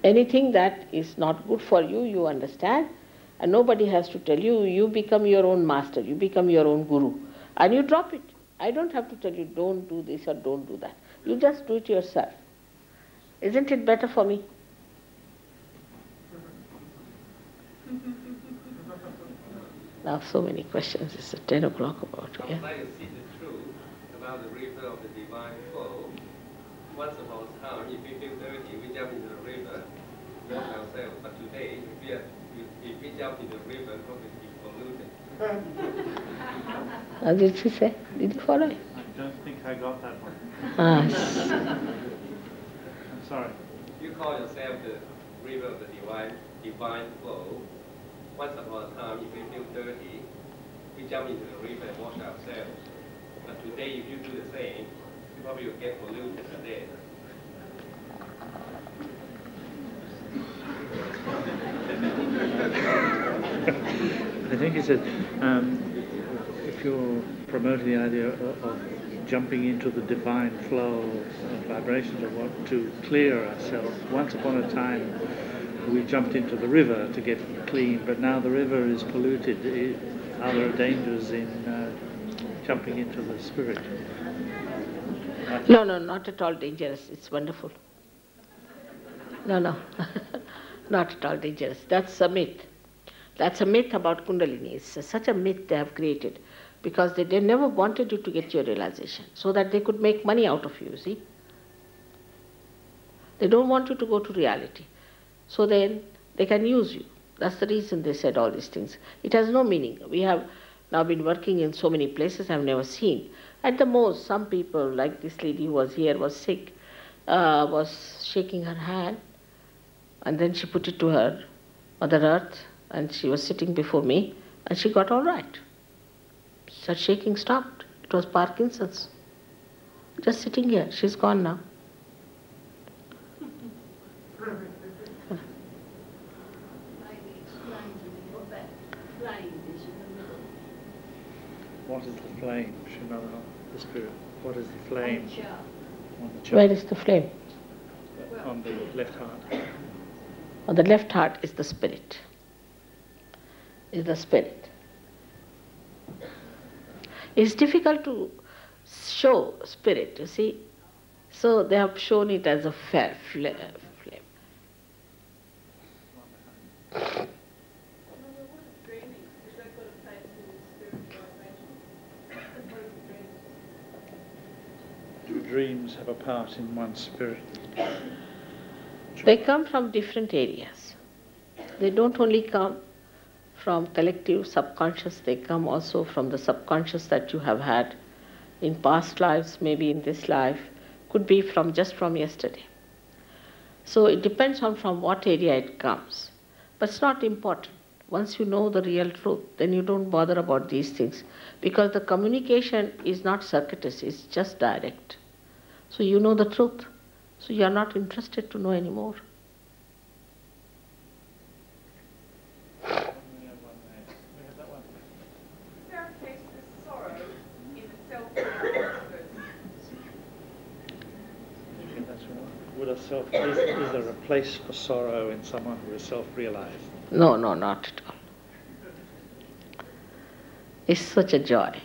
Speaker 1: Anything that is not good for you, you understand, and nobody has to tell you. You become your own master, you become your own guru, and you drop it. I don't have to tell you, don't do this or don't do that. You just do it yourself. Isn't it better for me? Now so many questions. It's 10 o'clock about it.
Speaker 11: I would like to see the truth about the river of the divine flow. Once upon a time, if we feel dirty, we jump into the river, wash ourselves. But today, if we jump in the river, probably be polluted.
Speaker 1: How did she say? Did you follow it?
Speaker 2: I don't think I got that one.
Speaker 1: I'm
Speaker 2: sorry.
Speaker 11: You call yourself the river of the divine flow. Once upon a time, if we feel dirty, we jump into the river and wash ourselves. But today, if you do the same, you probably will get polluted today.
Speaker 2: I think he said, if you're promoting the idea of jumping into the divine flow of vibrations or what to clear ourselves, once upon a time we jumped into the river to get clean, but now the river is polluted. Are there dangers in jumping into the spirit?
Speaker 1: No, no, not at all dangerous. It's wonderful. No, no, not at all dangerous. That's a myth. That's a myth about Kundalini. It's such a myth they have created because they never wanted you to get your realization so that they could make money out of you, see? They don't want you to go to reality. So then they can use you. That's the reason they said all these things. It has no meaning. We have now been working in so many places I've never seen. At the most, some people, like this lady who was here, was sick, was shaking her hand, and then she put it to her Mother Earth, and she was sitting before me, and she got all right. Her shaking stopped. It was Parkinson's. Just sitting here. She's gone now.
Speaker 2: What is the flame? Shimala, the spirit. What is the flame? On the chart.
Speaker 1: Where is the flame?
Speaker 2: On the left heart.
Speaker 1: On the left heart is the spirit. Is the spirit. It's difficult to show spirit, you see. So they have shown it as a flame.
Speaker 2: Do dreams have a part in one's spirit?
Speaker 1: They come from different areas. They don't only come from collective subconscious, they come also from the subconscious that you have had in past lives, maybe in this life, could be from just from yesterday. So it depends on from what area it comes. But it's not important. Once you know the real truth, then you don't bother about these things because the communication is not circuitous, it's just direct. So you know the truth. So you are not interested to know anymore.
Speaker 5: Is there a place for sorrow in the self-realized person?
Speaker 2: Is there a place for sorrow in someone who is self-realized?
Speaker 1: No, no, not at all. It's such a joy.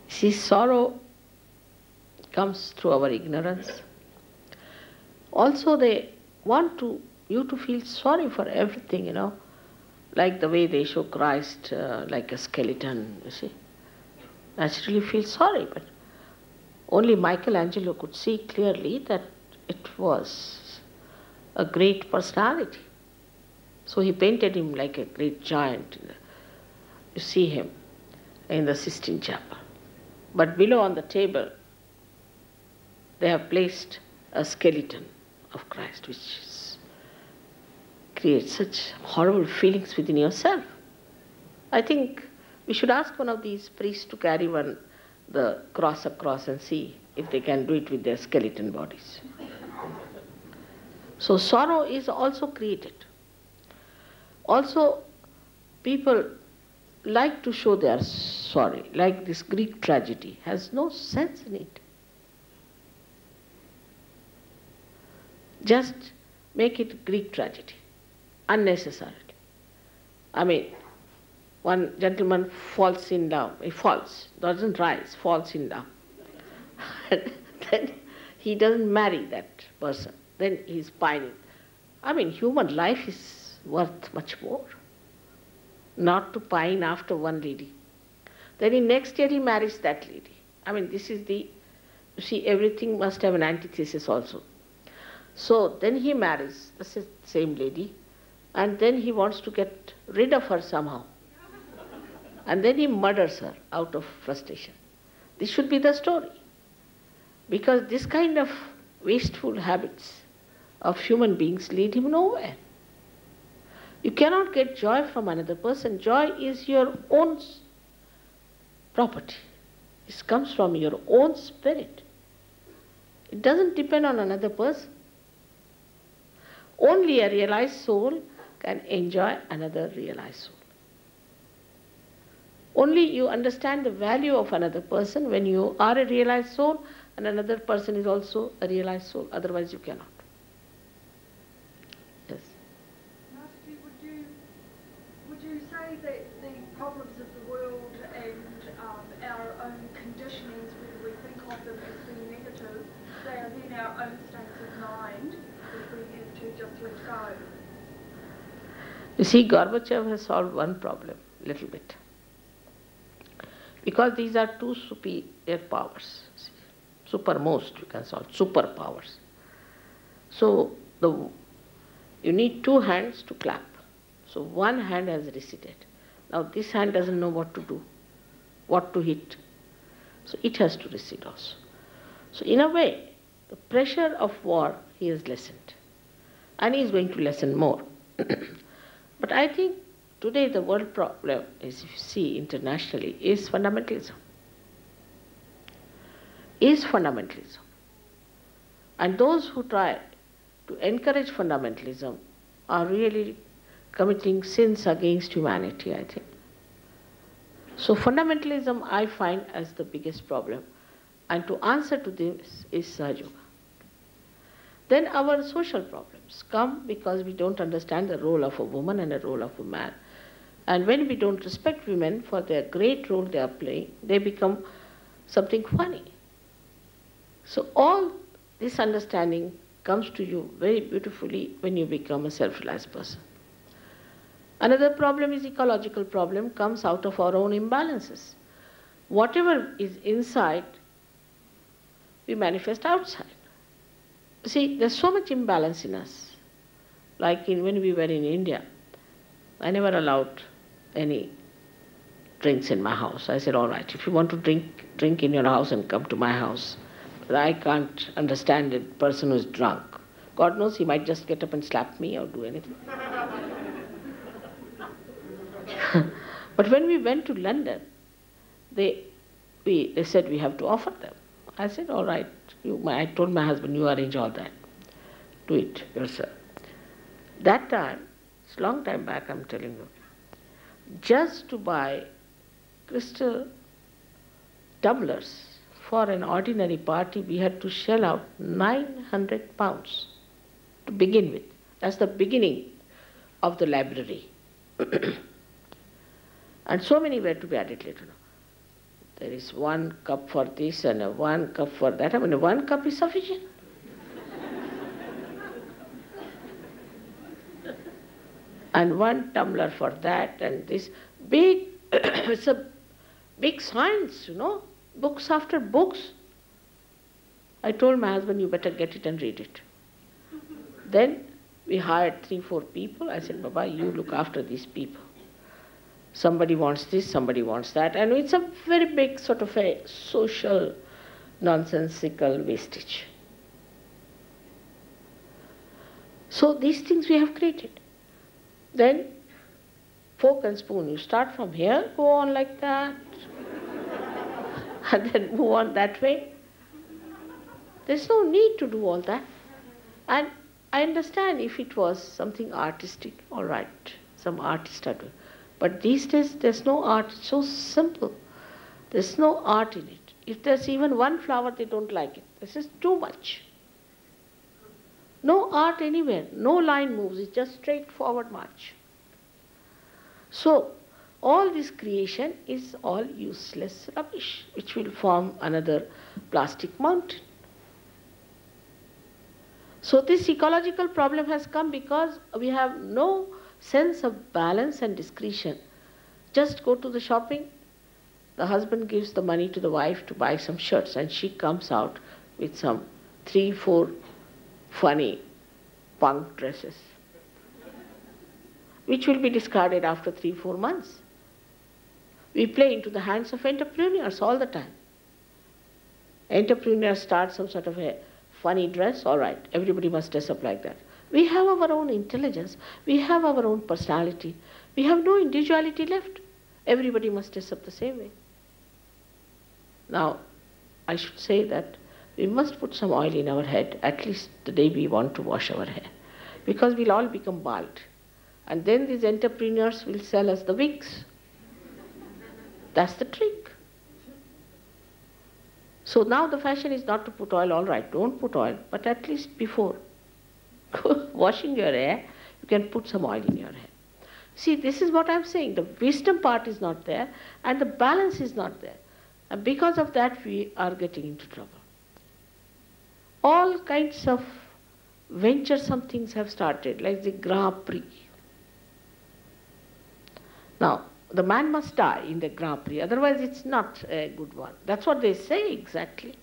Speaker 1: See, sorrow comes through our ignorance. Also, they want you to feel sorry for everything, you know, like the way they show Christ like a skeleton, you see. naturally feel sorry, but only Michelangelo could see clearly that it was a great personality. So he painted him like a great giant. You see him in the Sistine Chapel. But below on the table, they have placed a skeleton of Christ, which creates such horrible feelings within yourself. I think we should ask one of these priests to carry the cross across and see if they can do it with their skeleton bodies. So sorrow is also created. Also, people like to show they are sorry, like this Greek tragedy has no sense in it. Just make it Greek tragedy, unnecessarily. I mean, one gentleman falls in love, he falls, doesn't rise, falls in love. Then he doesn't marry that person, then he's pining. I mean, human life is worth much more. Not to pine after one lady. Then in next year he marries that lady. I mean, this is you see, everything must have an antithesis also. So then he marries the same lady, and then he wants to get rid of her somehow. And then he murders her out of frustration. This should be the story. Because this kind of wasteful habits of human beings lead him nowhere. You cannot get joy from another person. Joy is your own property. It comes from your own spirit. It doesn't depend on another person. Only a realized soul can enjoy another realized soul. Only you understand the value of another person when you are a realized soul and another person is also a realized soul. Otherwise you cannot. Yes.
Speaker 9: Master, would you say that the problems of the world and our own conditionings, whether we think of them as being negative, they are then our own states of mind that we have to just let go?
Speaker 1: You see, Gorbachev has solved one problem, little bit. Because these are two superior powers, supermost you can solve, superpowers. So you need two hands to clap. So one hand has receded. Now this hand doesn't know what to do, what to hit. So it has to recede also. So in a way, the pressure of war he has lessened. And he is going to lessen more. But I think today the world problem is, if you see internationally, is fundamentalism. And those who try to encourage fundamentalism are really committing sins against humanity, I think. So fundamentalism I find as the biggest problem. And to answer to this is Sahaja Yoga. Then our social problems come because we don't understand the role of a woman and the role of a man. And when we don't respect women for their great role they are playing, they become something funny. So all this understanding comes to you very beautifully when you become a self-realized person. Another problem is ecological problem, comes out of our own imbalances. Whatever is inside, we manifest outside. See, there's so much imbalance in us. Like when we were in India, I never allowed any drinks in my house. I said, all right, if you want to drink in your house and come to my house. But I can't understand a person who's drunk. God knows he might just get up and slap me or do anything. But when we went to London, they said we have to offer them. I said, all right, I told my husband, you arrange all that. Do it yourself. That time, it's a long time back, I'm telling you, just to buy crystal tumblers for an ordinary party, we had to shell out 900 pounds to begin with. That's the beginning of the library. And so many were to be added later. There is 1 cup for this and 1 cup for that. I mean, 1 cup is sufficient. And 1 tumbler for that and this big, it's a big science, books after books. I told my husband, you better get it and read it. Then we hired 3-4 people. I said, Baba, you look after these people. Somebody wants this, somebody wants that. And it's a very big sort of a social, nonsensical wastage. So these things we have created. Then fork and spoon, you start from here, go on like that, and then move on that way. There's no need to do all that. And I understand if it was something artistic, all right, some artist are doing. But these days there's no art, it's so simple. There's no art in it. If there's even one flower, they don't like it. This is too much. No art anywhere, no line moves, it's just straightforward march. So, all this creation is all useless rubbish, which will form another plastic mountain. So this ecological problem has come because we have no sense of balance and discretion. Just go to the shopping, the husband gives the money to the wife to buy some shirts, and she comes out with some 3-4 funny punk dresses, which will be discarded after 3-4 months. We play into the hands of entrepreneurs all the time. Entrepreneurs start some sort of a funny dress, all right, everybody must dress up like that. We have our own intelligence, we have our own personality, we have no individuality left. Everybody must dress up the same way. Now, I should say that we must put some oil in our head, at least the day we want to wash our hair, because we'll all become bald. And then these entrepreneurs will sell us the wigs. That's the trick. So now the fashion is not to put oil, all right, don't put oil, but at least before washing your hair, you can put some oil in your hair. See, this is what I'm saying. The wisdom part is not there and the balance is not there. And because of that, we are getting into trouble. All kinds of venturesome things have started, like the Grand Prix. Now, the man must die in the Grand Prix, otherwise it's not a good one. That's what they say exactly.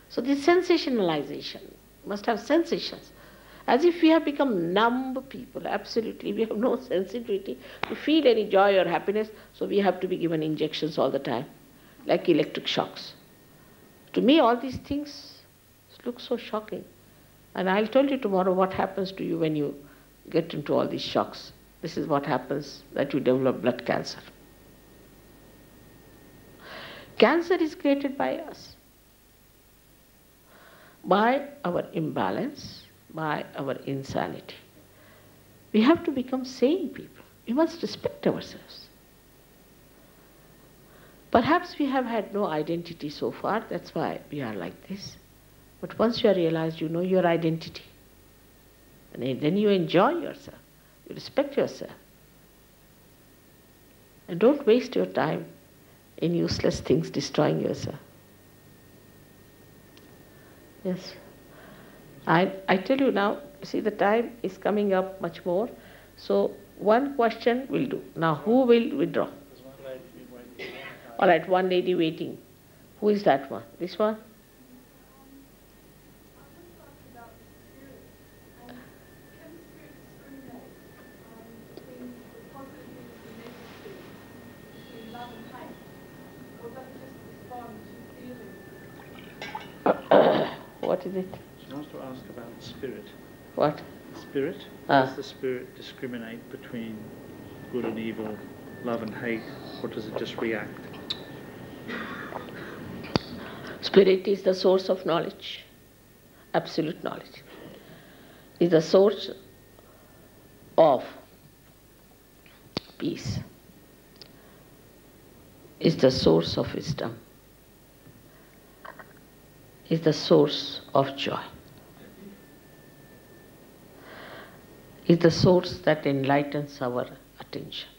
Speaker 1: So this sensationalization must have sensations. As if we have become numb people, absolutely. We have no sensitivity to feel any joy or happiness, so we have to be given injections all the time, like electric shocks. To me, all these things look so shocking. And I'll tell you tomorrow what happens to you when you get into all these shocks. This is what happens, that you develop blood cancer. Cancer is created by us, by our imbalance, by our insanity. We have to become sane people. We must respect ourselves. Perhaps we have had no identity so far, that's why we are like this. But once you are realized, you know your identity. And then you enjoy yourself. You respect yourself. And don't waste your time in useless things, destroying yourself. Yes. I tell you now, see the time is coming up much more. So one question will do. Now who will withdraw? All right, one lady waiting. Who is that one? This one? What is it?
Speaker 2: She wants to ask about spirit.
Speaker 1: What?
Speaker 2: Spirit? Does the spirit discriminate between good and evil, love and hate, or does it just react?
Speaker 1: Spirit is the source of knowledge, absolute knowledge. Is the source of peace, is the source of wisdom, is the source of joy, is the source that enlightens our attention.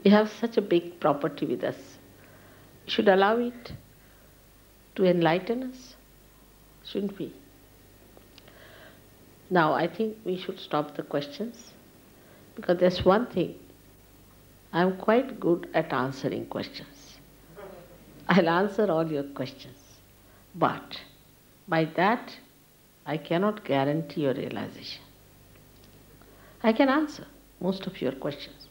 Speaker 1: We have such a big property with us. We should allow it to enlighten us, shouldn't we? Now, I think we should stop the questions. Because there's one thing, I'm quite good at answering questions. I'll answer all your questions. But by that, I cannot guarantee your realization. I can answer most of your questions,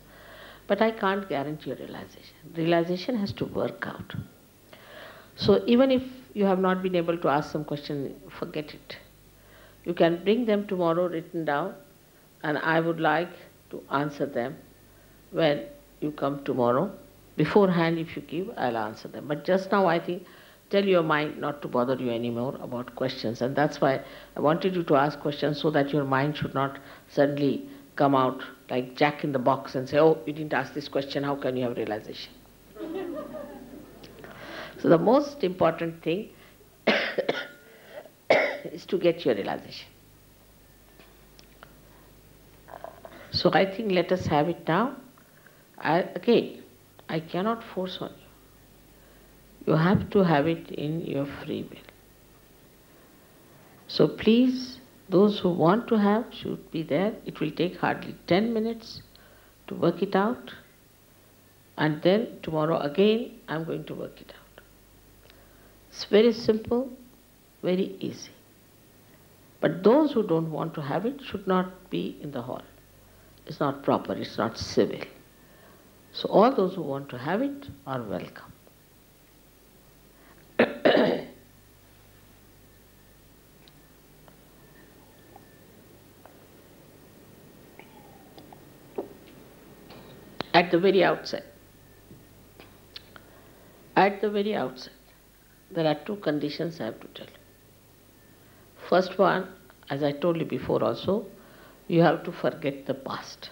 Speaker 1: but I can't guarantee your realization. Realization has to work out. So even if you have not been able to ask some question, forget it. You can bring them tomorrow written down, and I would like to answer them when you come tomorrow. Beforehand, if you give, I'll answer them. But just now, I think, tell your mind not to bother you anymore about questions. And that's why I wanted you to ask questions, so that your mind should not suddenly come out like Jack in the box and say, oh, you didn't ask this question, how can you have realization? So the most important thing is to get your realization. So I think let us have it now. I cannot force on you. You have to have it in your free will. So please, those who want to have should be there. It will take hardly 10 minutes to work it out. And then tomorrow again, I'm going to work it out. It's very simple, very easy. But those who don't want to have it should not be in the hall. It's not proper, it's not civil. So all those who want to have it are welcome. At the very outset, there are two conditions I have to tell you. First one, as I told you before also, you have to forget the past.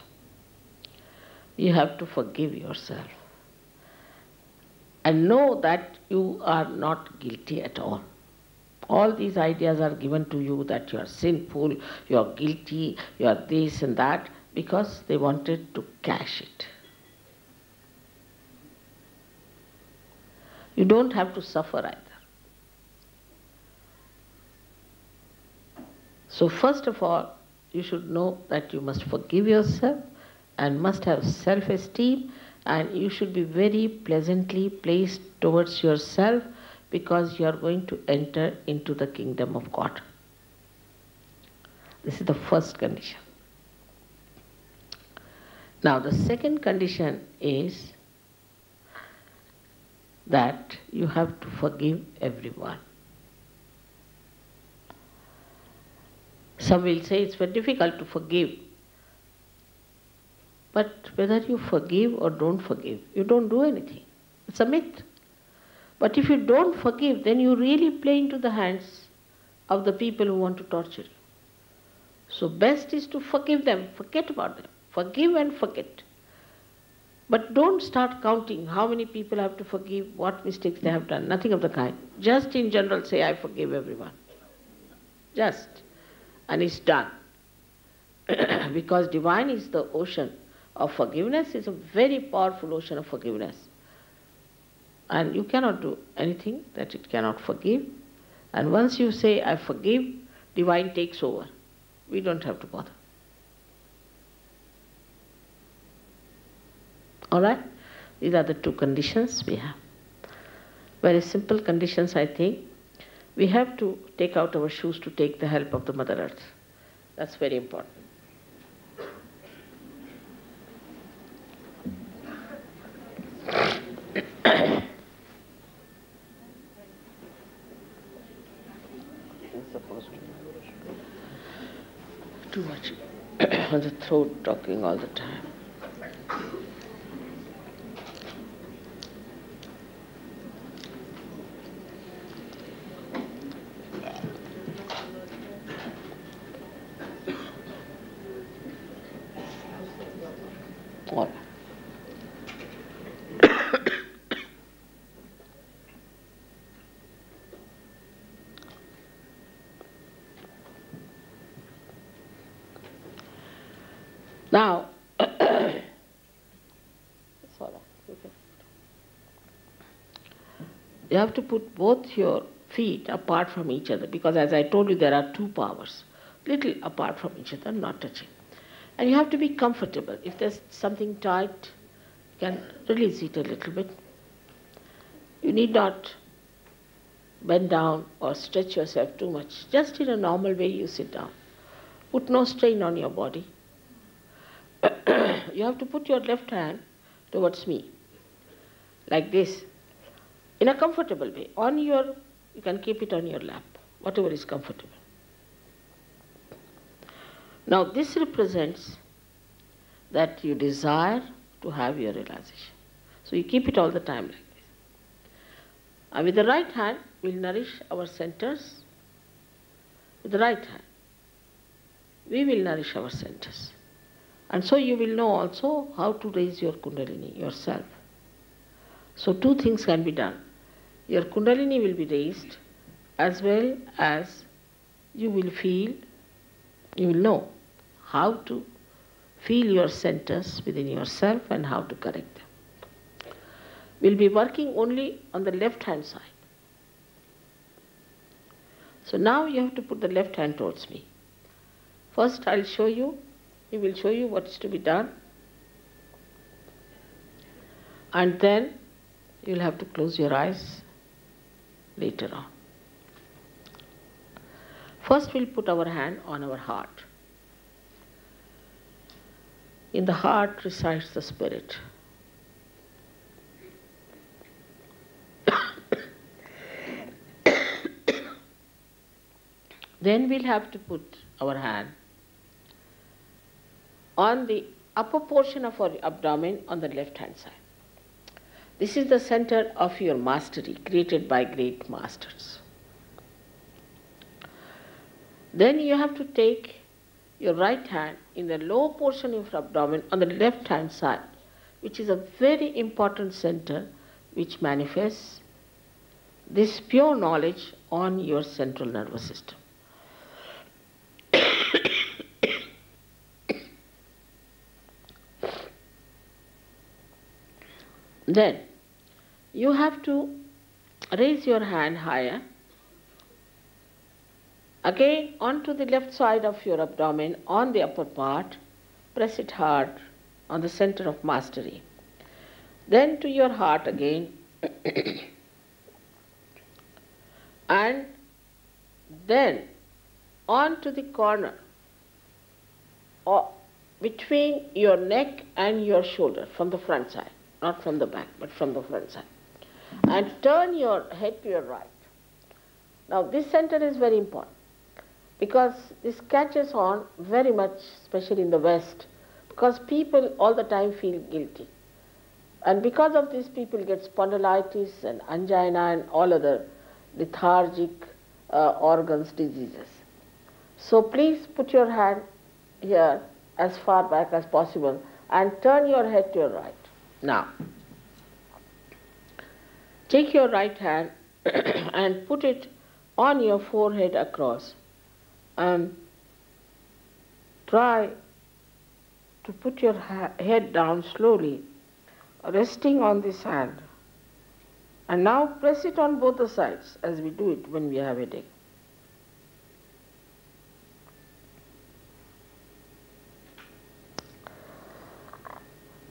Speaker 1: You have to forgive yourself. And know that you are not guilty at all. All these ideas are given to you that you are sinful, you are guilty, you are this and that, because they wanted to cash it. You don't have to suffer either. So first of all, you should know that you must forgive yourself and must have self-esteem, and you should be very pleasantly placed towards yourself, because you are going to enter into the kingdom of God. This is the first condition. Now the second condition is that you have to forgive everyone. Some will say it's very difficult to forgive. But whether you forgive or don't forgive, you don't do anything. It's a myth. But if you don't forgive, then you really play into the hands of the people who want to torture you. So best is to forgive them, forget about them. Forgive and forget. But don't start counting how many people have to forgive, what mistakes they have done, nothing of the kind. Just in general say, I forgive everyone. Just. And it's done. Because divine is the ocean of forgiveness, is a very powerful ocean of forgiveness. And you cannot do anything that it cannot forgive. And once you say, I forgive, divine takes over. We don't have to bother. All right? These are the two conditions we have. Very simple conditions, I think. We have to take out our shoes to take the help of the Mother Earth. That's very important. Too much on the throat, talking all the time. All right. Now, you have to put both your feet apart from each other, because as I told you, there are two powers, little apart from each other, not touching. And you have to be comfortable. If there's something tight, you can release it a little bit. You need not bend down or stretch yourself too much. Just in a normal way you sit down. Put no strain on your body. You have to put your left hand towards me, like this, in a comfortable way. You can keep it on your lap, whatever is comfortable. Now this represents that you desire to have your realization. So you keep it all the time like this. And with the right hand, we'll nourish our centers. With the right hand, we will nourish our centers. And so you will know also how to raise your Kundalini yourself. So two things can be done. Your Kundalini will be raised, as well as you will know how to feel your centers within yourself and how to correct them. We'll be working only on the left hand side. So now you have to put the left hand towards me. First I'll show you, he will show you what is to be done. And then you'll have to close your eyes later on. First we'll put our hand on our heart. In the heart resides the spirit. Then we'll have to put our hand on the upper portion of our abdomen on the left hand side. This is the center of your mastery created by great masters. Then you have to take your right hand in the lower portion of your abdomen on the left hand side, which is a very important center which manifests this pure knowledge on your central nervous system. Then you have to raise your hand higher, again onto the left side of your abdomen on the upper part, press it hard on the center of mastery. Then to your heart again, and then onto the corner between your neck and your shoulder from the front side. Not from the back, but from the front side. And turn your head to your right. Now this center is very important because this catches on very much, especially in the West, because people all the time feel guilty. And because of this, people get spondylitis and angina and all other lethargic organs diseases. So please put your hand here as far back as possible and turn your head to your right. Now, take your right hand and put it on your forehead across and try to put your head down slowly, resting on this hand. And now press it on both the sides as we do it when we have a headache.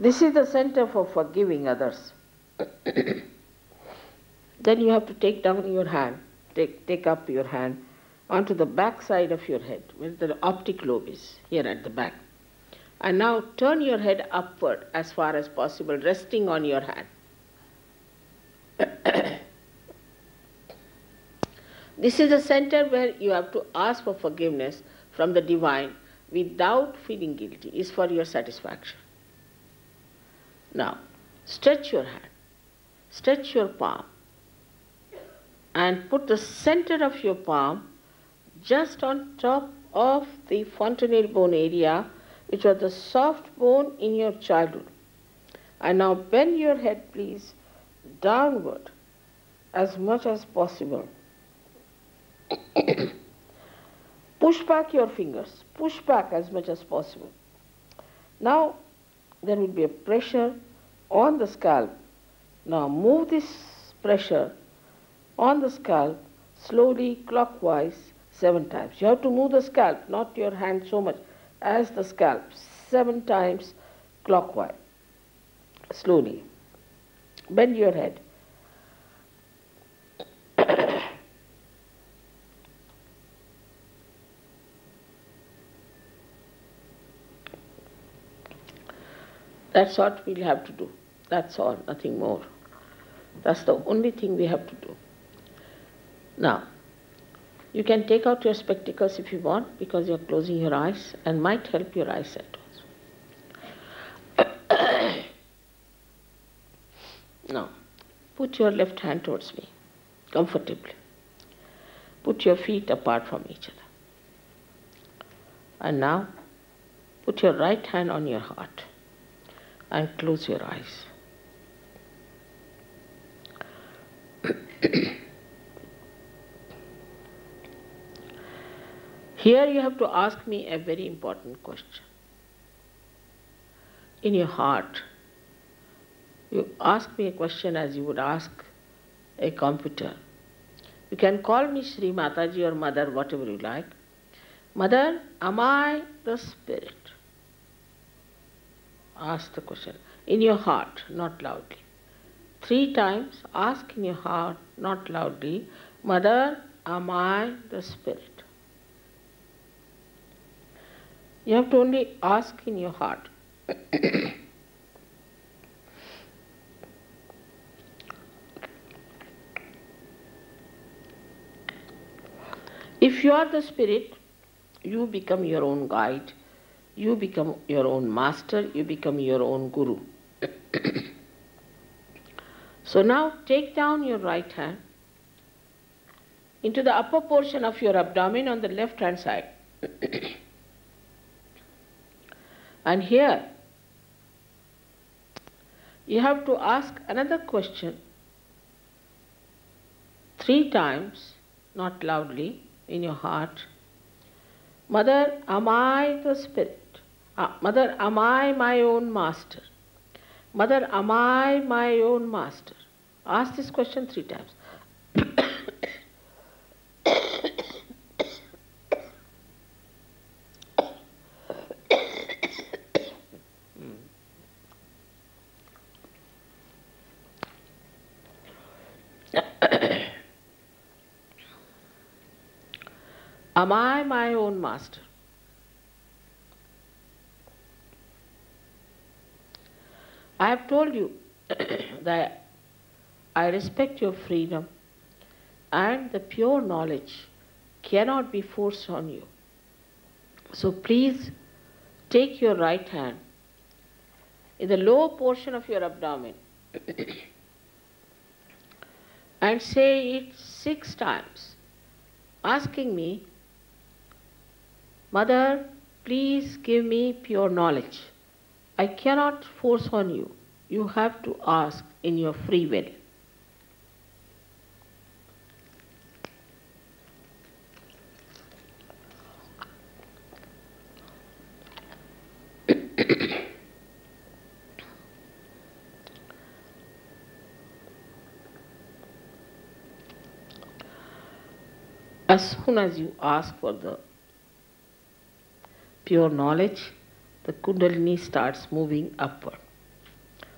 Speaker 1: This is the center for forgiving others. Then you have to take down your hand, take up your hand onto the back side of your head, where the optic lobe is, here at the back. And now turn your head upward as far as possible, resting on your hand. This is the center where you have to ask for forgiveness from the divine without feeling guilty. It's for your satisfaction. Now, stretch your hand, stretch your palm, and put the center of your palm just on top of the fontanelle bone area, which was the soft bone in your childhood. And now bend your head, please, downward as much as possible. Push back your fingers, push back as much as possible. Now, there will be a pressure on the scalp. Now move this pressure on the scalp slowly clockwise 7 times. You have to move the scalp, not your hand so much. as the scalp, 7 times clockwise, slowly. Bend your head. That's what we'll have to do. That's all, nothing more. That's the only thing we have to do. Now, you can take out your spectacles if you want, because you're closing your eyes and might help your eyesight also. Now, put your left hand towards me, comfortably. Put your feet apart from each other. And now, put your right hand on your heart and close your eyes. Here you have to ask me a very important question. In your heart, you ask me a question as you would ask a computer. You can call me Shri Mataji or Mother, whatever you like. Mother, am I the spirit? Ask the question. In your heart, not loudly. 3 times, ask in your heart, not loudly. Mother, am I the spirit? You have to only ask in your heart. If you are the spirit, you become your own guide, you become your own master, you become your own guru. So now take down your right hand into the upper portion of your abdomen on the left hand side. And here you have to ask another question 3 times, not loudly, in your heart. Mother, am I the spirit? Mother, am I my own master? Mother, am I my own master? Ask this question 3 times. Am I my own master? I have told you that I respect your freedom, and the pure knowledge cannot be forced on you. So please take your right hand in the lower portion of your abdomen and say it 6 times, asking me, Mother, please give me pure knowledge. I cannot force on you. You have to ask in your free will. As soon as you ask for the pure knowledge, the Kundalini starts moving upward.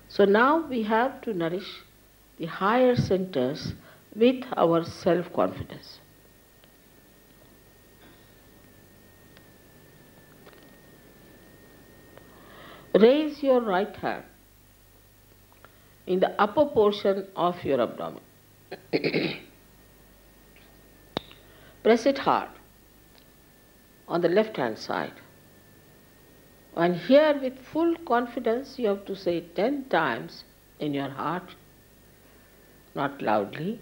Speaker 1: So now we have to nourish the higher centers with our self-confidence. Raise your right hand in the upper portion of your abdomen. Press it hard on the left hand side. And here with full confidence you have to say 10 times in your heart, not loudly.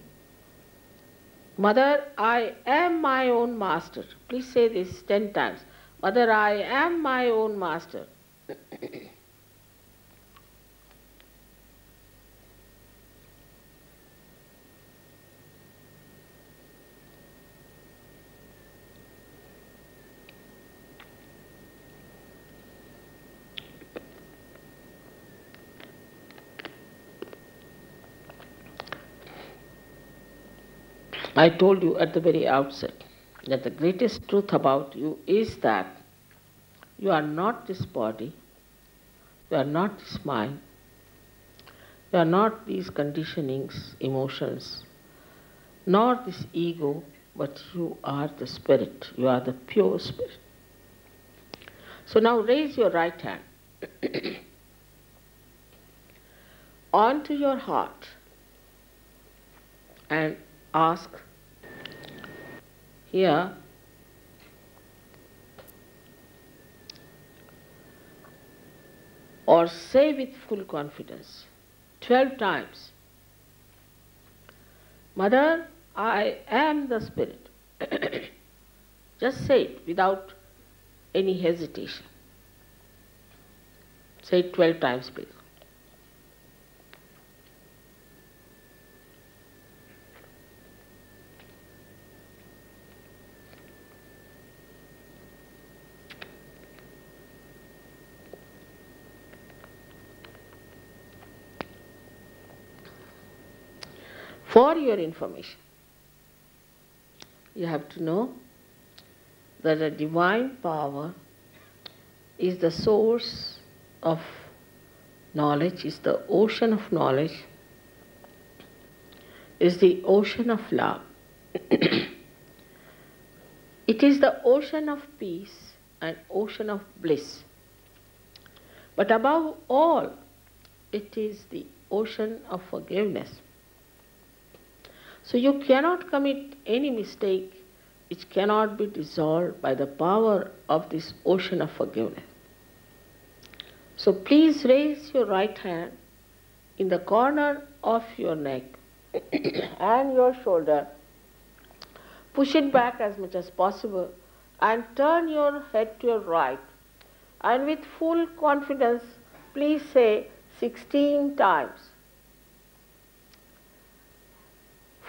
Speaker 1: Mother, I am my own master. Please say this 10 times. Mother, I am my own master. I told you at the very outset that the greatest truth about you is that You are not this body, you are not this mind, you are not these conditionings, emotions, nor this ego, but you are the spirit, you are the pure spirit. So now raise your right hand onto your heart and ask here, or say with full confidence 12 times, Mother, I am the spirit. Just say it without any hesitation. Say it 12 times, please. For your information, you have to know that the divine power is the source of knowledge, is the ocean of knowledge, is the ocean of love. It is the ocean of peace and ocean of bliss. But above all, it is the ocean of forgiveness. So you cannot commit any mistake which cannot be dissolved by the power of this ocean of forgiveness. So please raise your right hand in the corner of your neck and your shoulder. Push it back as much as possible and turn your head to your right. And with full confidence, please say 16 times.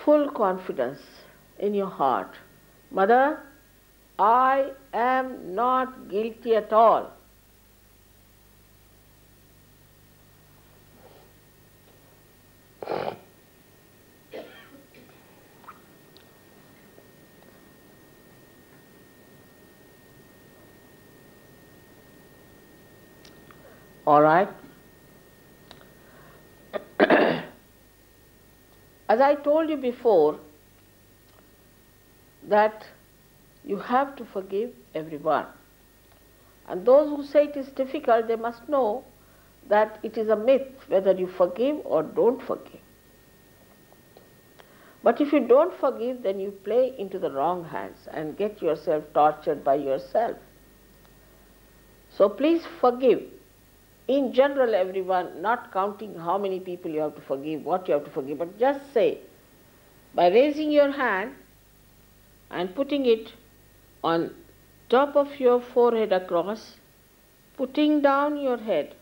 Speaker 1: Full confidence in your heart. Mother, I am not guilty at all. All right? As I told you before, that you have to forgive everyone. And those who say it is difficult, they must know that it is a myth whether you forgive or don't forgive. But if you don't forgive, then you play into the wrong hands and get yourself tortured by yourself. So please forgive. In general, everyone, not counting how many people you have to forgive, what you have to forgive, but just say, by raising your hand and putting it on top of your forehead across, putting down your head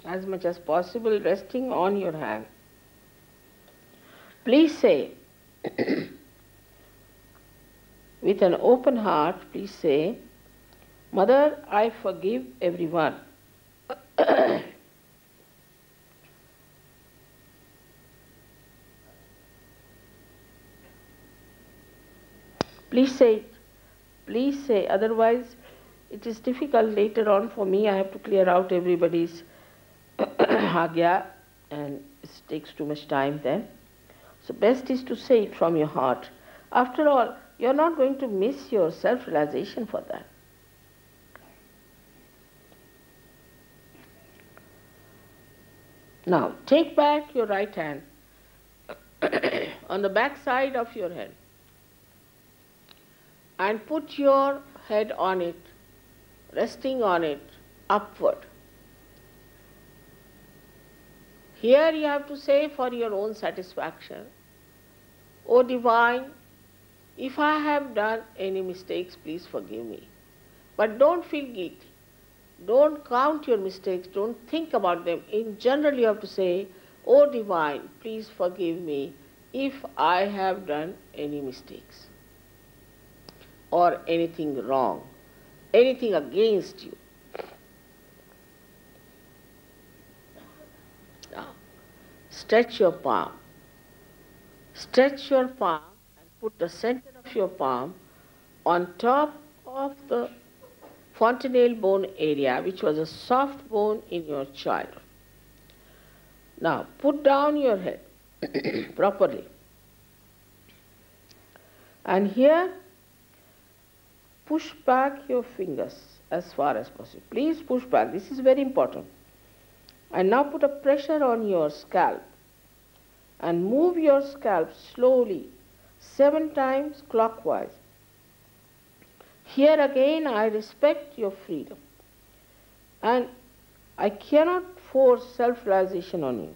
Speaker 1: as much as possible, resting on your hand. Please say, with an open heart, please say, Mother, I forgive everyone. Please say it. Please say, otherwise it is difficult later on for me. I have to clear out everybody's agya and it takes too much time then. So best is to say it from your heart. After all, you are not going to miss your self-realization for that. Now, take back your right hand on the back side of your head and put your head on it, resting on it, upward. Here you have to say for your own satisfaction, O Divine, if I have done any mistakes, please forgive me. But don't feel guilty. Don't count your mistakes, don't think about them. In general, you have to say, O Divine, please forgive me if I have done any mistakes or anything wrong, anything against you. Now, stretch your palm. Stretch your palm and put the center of your palm on top of the fontanelle bone area, which was a soft bone in your childhood. Now put down your head properly. And here push back your fingers as far as possible. Please push back. This is very important. And now put a pressure on your scalp and move your scalp slowly 7 times clockwise. Here again I respect your freedom and I cannot force self-realization on you.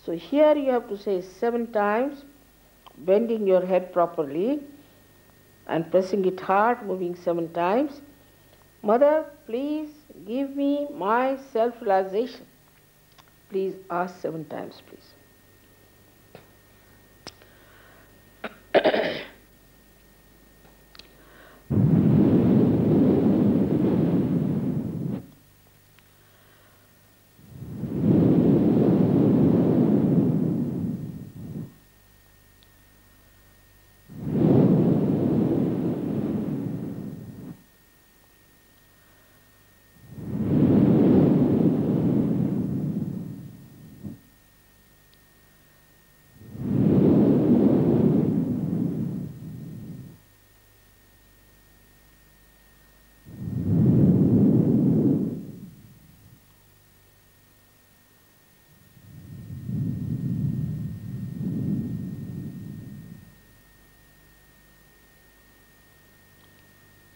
Speaker 1: So here you have to say 7 times, bending your head properly and pressing it hard, moving 7 times. Mother, please give me my self-realization. Please ask 7 times, please.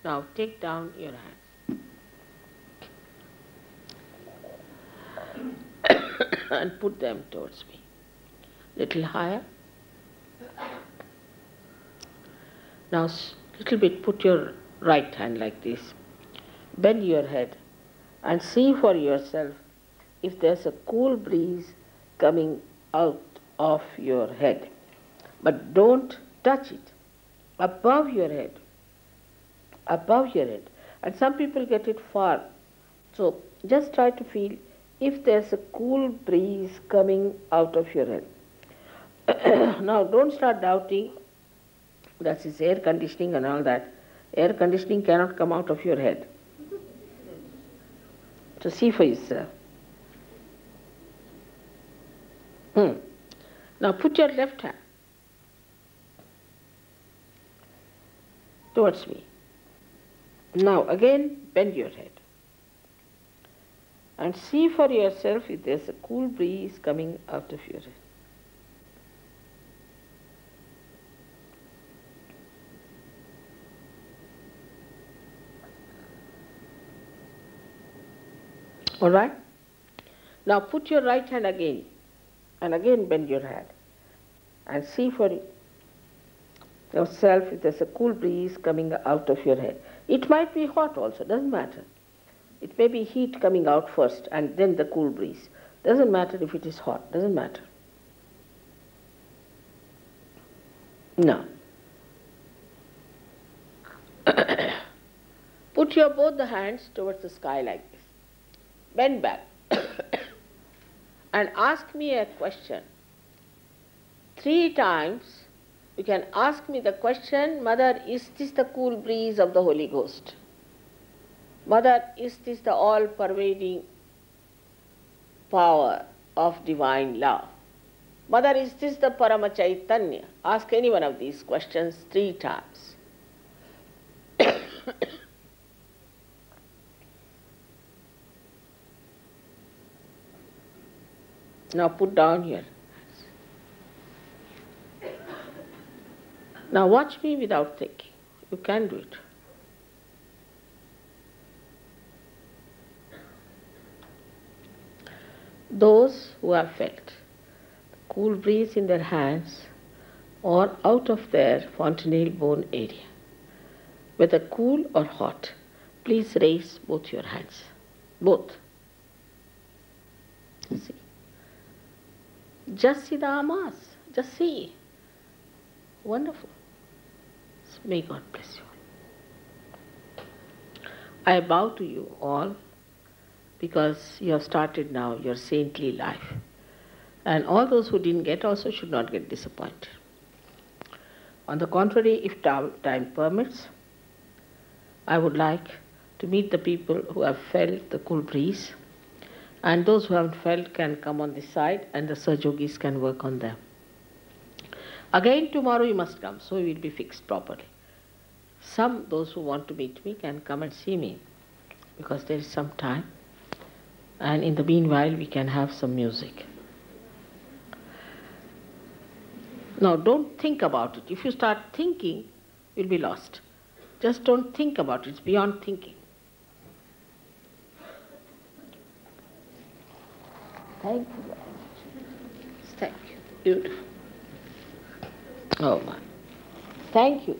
Speaker 1: Now take down your hands and put them towards me. Little higher. Now little bit put your right hand like this. Bend your head and see for yourself if there's a cool breeze coming out of your head. But don't touch it. Above your head. Above your head. And some people get it far. So just try to feel if there's a cool breeze coming out of your head. Now don't start doubting that is air conditioning and all that. Air conditioning cannot come out of your head. So see for yourself. Now put your left hand towards me. Now again bend your head and see for yourself if there's a cool breeze coming out of your head. All right? Now put your right hand again and again bend your head and see for yourself if there's a cool breeze coming out of your head. It might be hot also, doesn't matter. It may be heat coming out first and then the cool breeze. Doesn't matter if it is hot, doesn't matter. Now, put your both the hands towards the sky like this. Bend back and ask me a question. 3 times you can ask me the question, Mother, is this the cool breeze of the Holy Ghost? Mother, is this the all-pervading power of divine love? Mother, is this the Parama Chaitanya? Ask any one of these questions 3 times. Now put down your hands. Now watch me without thinking. You can do it. Those who have felt cool breeze in their hands or out of their fontanelle bone area, whether cool or hot, please raise both your hands. Both. See. Just see the amas. Just see. Wonderful. May God bless you all. I bow to you all because you have started now your saintly life. And all those who didn't get also should not get disappointed. On the contrary, if time permits, I would like to meet the people who have felt the cool breeze, and those who haven't felt can come on this side and the Sahajogis can work on them. Again tomorrow you must come, so we will be fixed properly. Those who want to meet me can come and see me, because there is some time, and in the meanwhile we can have some music. Now don't think about it. If you start thinking, you'll be lost. Just don't think about it. It's beyond thinking. Thank you very much. Thank you. Beautiful. Oh my. Thank you.